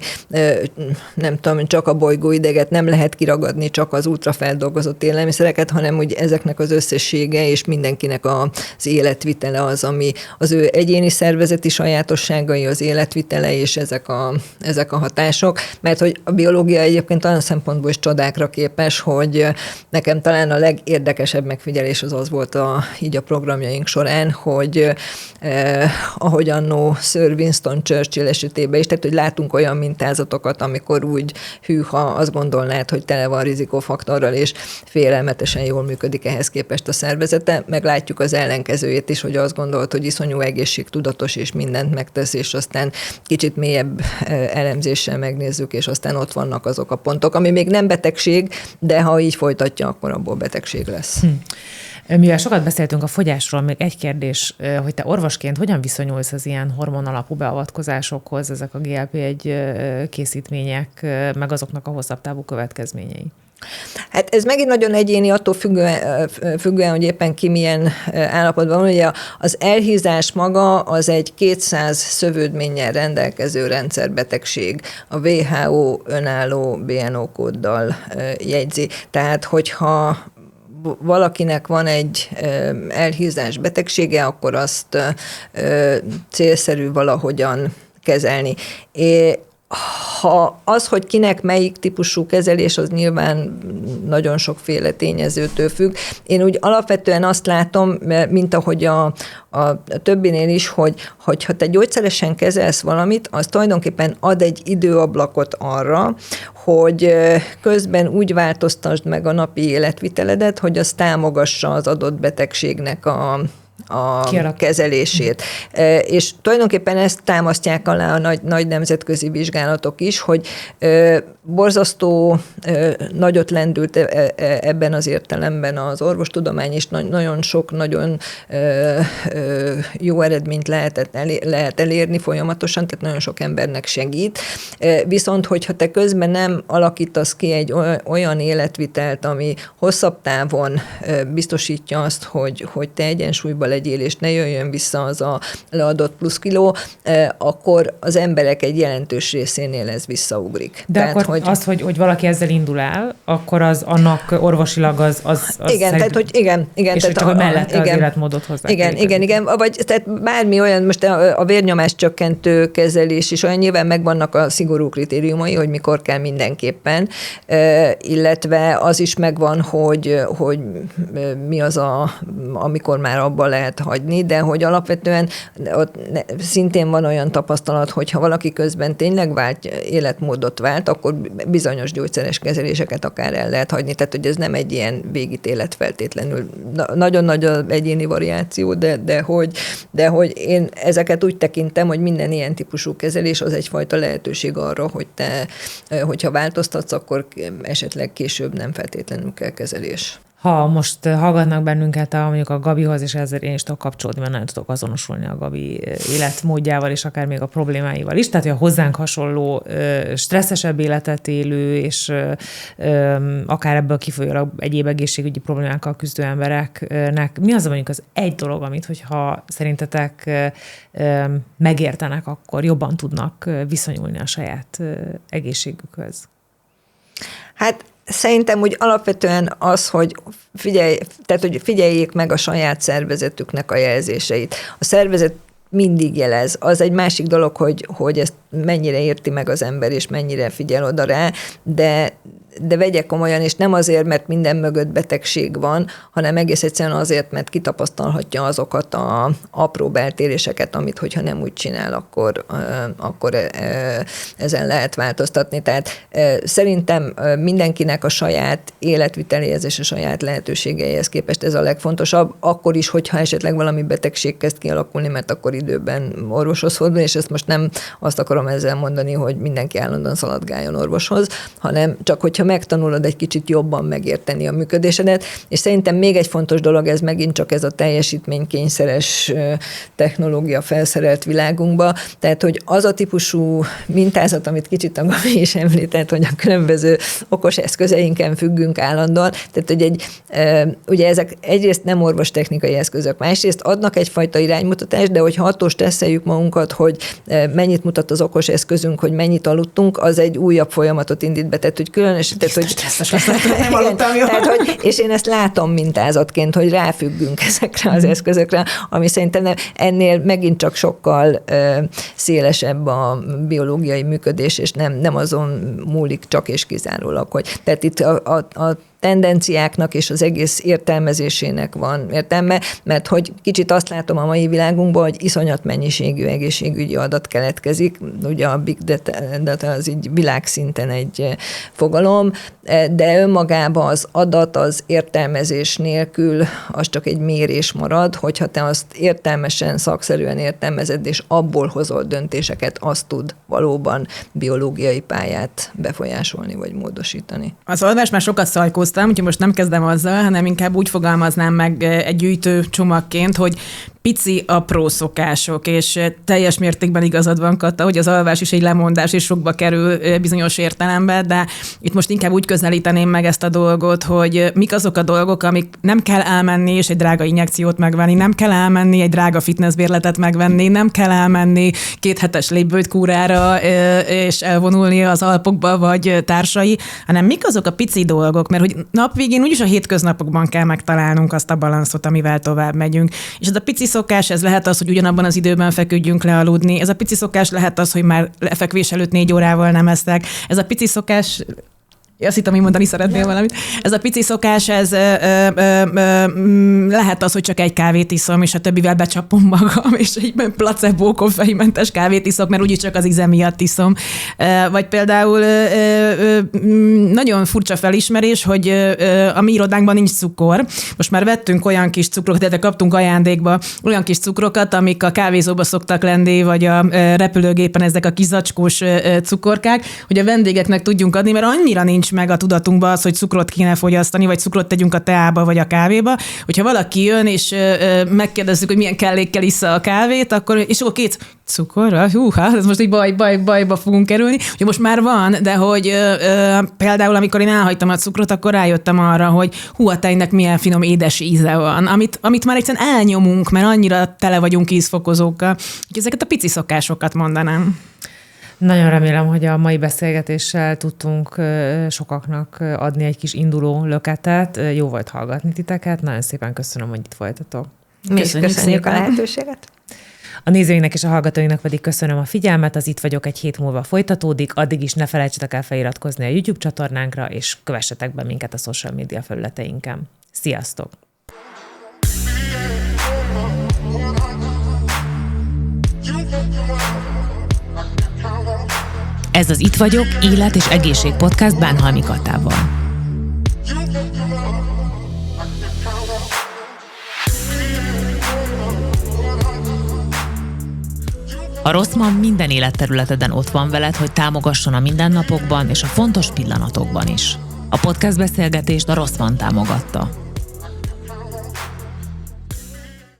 nem tudom, csak a bolygóideget, nem lehet kiragadni csak az ultrafeldolgozott élelmiszereket, hanem hogy ezeknek az összessége és mindenkinek az életvitele az, ami az ő egyéni szervezeti sajátosságai, az életvitele és ezek a hatások, mert hogy a biológia egyébként olyan szempontból is csodákra képes, hogy nekem talán a legérdekesebb megfigyelés az volt így a programjaink során, hogy ahogy annó Sir Winston Churchill esetében is, tehát hogy látunk olyan mintázatokat, amikor úgy ha azt gondolnád, hogy tele van rizikófaktorral, és félelmetesen jól működik ehhez képest a szervezete, meg látjuk az ellenkezőjét is, hogy azt gondolt, hogy iszonyú egészségtudatos, és mindent megtesz, és aztán kicsit mélyebb elemzéssel megnézzük, és aztán ott vannak azok a pontok, ami még nem betegség, de ha így folytatja, akkor abból betegség lesz. Mivel sokat beszéltünk a fogyásról, még egy kérdés, hogy te orvosként hogyan viszonyulsz az ilyen hormonalapú beavatkozásokhoz, ezek a GLP-1 készítmények, meg azoknak a hosszabb távú következményei? Hát ez megint nagyon egyéni, attól függően, hogy éppen ki milyen állapotban van. Ugye az elhízás maga az egy 200 szövődménnyel rendelkező rendszerbetegség. A WHO önálló BNO kóddal jegyzi. Tehát, hogyha valakinek van egy elhízás betegsége, akkor azt célszerű valahogyan kezelni. Az, hogy kinek melyik típusú kezelés, az nyilván nagyon sokféle tényezőtől függ. Én úgy alapvetően azt látom, mint ahogy a többinél is, hogy ha te gyógyszeresen kezelsz valamit, az tulajdonképpen ad egy időablakot arra, hogy közben úgy változtasd meg a napi életviteledet, hogy az támogassa az adott betegségnek kezelését. És tulajdonképpen ezt támasztják alá a nagy nemzetközi vizsgálatok is, hogy borzasztó nagyot lendült ebben az értelemben az orvostudomány, és nagyon sok, nagyon jó eredményt lehet elérni folyamatosan, tehát nagyon sok embernek segít. Viszont, hogyha te közben nem alakítasz ki egy olyan életvitelt, ami hosszabb távon biztosítja azt, hogy te egyensúlyba legyél, és ne jöjjön vissza az a leadott plusz kiló, akkor az emberek egy jelentős részénél ez visszaugrik. De tehát, akkor az, hogy valaki ezzel indul el, akkor az annak orvosilag az igen, tehát, hogy igen. És tehát csak mellette az életmódot hozzá. Igen. Vagy tehát bármi olyan, most a vérnyomás csökkentő kezelés is olyan, nyilván megvannak a szigorú kritériumai, hogy mikor kell mindenképpen, illetve az is megvan, hogy mi az amikor már abba lehet hagyni, de hogy alapvetően ott szintén van olyan tapasztalat, hogy ha valaki közben tényleg életmódot vált, akkor bizonyos gyógyszeres kezeléseket akár el lehet hagyni. Tehát, hogy ez nem egy ilyen végítélet feltétlenül. Nagyon nagy az egyéni variáció, de hogy én ezeket úgy tekintem, hogy minden ilyen típusú kezelés az egyfajta lehetőség arra, hogy te, hogyha változtatsz, akkor esetleg később nem feltétlenül kell kezelés. Ha most hallgatnak bennünket mondjuk a Gabihoz, és ezzel én is tudok kapcsolódni, mert nagyon tudok azonosulni a Gabi életmódjával, és akár még a problémáival is. Tehát, hogy a hozzánk hasonló stresszesebb életet élő, és akár ebből kifolyólag egyéb egészségügyi problémákkal küzdő embereknek mi az mondjuk az egy dolog, amit, hogyha szerintetek megértenek, akkor jobban tudnak viszonyulni a saját egészségükhöz? Hát szerintem úgy alapvetően az, hogy figyeljék meg a saját szervezetüknek a jelzéseit. A szervezet mindig jelez. Az egy másik dolog, hogy ezt mennyire érti meg az ember, és mennyire figyel oda rá, de vegye komolyan, és nem azért, mert minden mögött betegség van, hanem egész egyszerűen azért, mert kitapasztalhatja azokat az apró beltéréseket, amit hogyha nem úgy csinál, akkor ezen lehet változtatni. Tehát szerintem mindenkinek a saját életviteléhez és a saját lehetőségeihez képest ez a legfontosabb, akkor is, hogyha esetleg valami betegség kezd kialakulni, mert akkor időben orvoshoz fordul, és ezt most nem azt akarom ezzel mondani, hogy mindenki állandóan szaladgáljon orvoshoz, hanem csak hogyha megtanulod egy kicsit jobban megérteni a működésedet, és szerintem még egy fontos dolog, ez megint csak ez a teljesítménykényszeres technológia felszerelt világunkba, tehát, hogy az a típusú mintázat, amit kicsit a Gabi is említett, hogy a különböző okos eszközeinken függünk állandóan, tehát, hogy ugye ezek egyrészt nem orvostechnikai eszközök, másrészt adnak egyfajta iránymutatást, de hogyha attól stresszeljük magunkat, hogy mennyit mutat az okos eszközünk, hogy mennyit aludtunk, az egy újabb folyamatot indít be, tehát, hogy különösen és én ezt látom mintázatként, hogy ráfüggünk ezekre az eszközökre, ami szerintem ennél megint csak sokkal szélesebb a biológiai működés, és nem azon múlik csak és kizárólag, hogy tehát itt a tendenciáknak és az egész értelmezésének van értelme, mert hogy kicsit azt látom a mai világunkban, hogy iszonyat mennyiségű egészségügyi adat keletkezik, ugye a big data az így világszinten egy fogalom, de önmagában az adat az értelmezés nélkül az csak egy mérés marad, hogyha te azt értelmesen, szakszerűen értelmezed, és abból hozol döntéseket, azt tud valóban biológiai pályát befolyásolni vagy módosítani. Az alvás már sokat szajkóztam, úgyhogy most nem kezdem azzal, hanem inkább úgy fogalmaznám meg egy gyűjtő csomagként, hogy pici, apró szokások, és teljes mértékben igazad van, Kata, hogy az alvás is egy lemondás, és sokba kerül bizonyos értelemben, de itt most inkább úgy közelíteném meg ezt a dolgot, hogy mik azok a dolgok, amik nem kell elmenni, és egy drága injekciót megvenni, nem kell elmenni, egy drága fitnessbérletet megvenni, nem kell elmenni 2 hetes lépbőjtkúrára, és elvonulni az Alpokba, vagy társai, hanem mik azok a pici dolgok, mert hogy nap végén úgyis a hétköznapokban kell megtalálnunk azt a balanszot, amivel tovább megyünk. És ez a pici szokás, ez lehet az, hogy ugyanabban az időben feküdjünk le aludni. Ez a pici szokás lehet az, hogy már lefekvés előtt 4 órával nem eszek. Ez a pici szokás Azt hittem, hogy mondani szeretnél valamit. Ez a pici szokás, ez lehet az, hogy csak egy kávét iszom, és a többivel becsapom magam, és egy placebo koffeinmentes kávét iszok, mert úgyis csak az íze miatt iszom. Vagy például nagyon furcsa felismerés, hogy a mi irodánkban nincs cukor. Most már vettünk olyan kis cukrokat, de kaptunk ajándékba olyan kis cukrokat, amik a kávézóba szoktak lenni, vagy a repülőgépen ezek a kis zacskós cukorkák, hogy a vendégeknek tudjunk adni, mert annyira nincs meg a tudatunkban az, hogy cukrot kéne fogyasztani, vagy cukrot tegyünk a teába, vagy a kávéba. Hogyha valaki jön, és megkérdezzük, hogy milyen kellékkel issza a kávét, és akkor 2 cukor, húha, ez most így bajba fogunk kerülni. Ugye most már van, de hogy például amikor én elhagytam a cukrot, akkor rájöttem arra, hogy a tejnek milyen finom édes íze van, amit már egyszerűen elnyomunk, mert annyira tele vagyunk ízfokozókkal. Úgyhogy ezeket a pici szokásokat mondanám. Nagyon remélem, hogy a mai beszélgetéssel tudtunk sokaknak adni egy kis induló löketet. Jó volt hallgatni titeket. Nagyon szépen köszönöm, hogy itt voltatok. Köszönjük a lehetőséget. A nézőinknek és a hallgatóinknak pedig köszönöm a figyelmet. Az Itt vagyok egy hét múlva folytatódik. Addig is ne felejtsetek el feliratkozni a YouTube csatornánkra, és kövessetek be minket a social media felületeinken. Sziasztok! Ez az Itt vagyok, élet és egészség podcast Bánhalmi Katával. A Rosszman minden életterületeden ott van veled, hogy támogasson a mindennapokban és a fontos pillanatokban is. A podcast beszélgetést a Rosszman támogatta.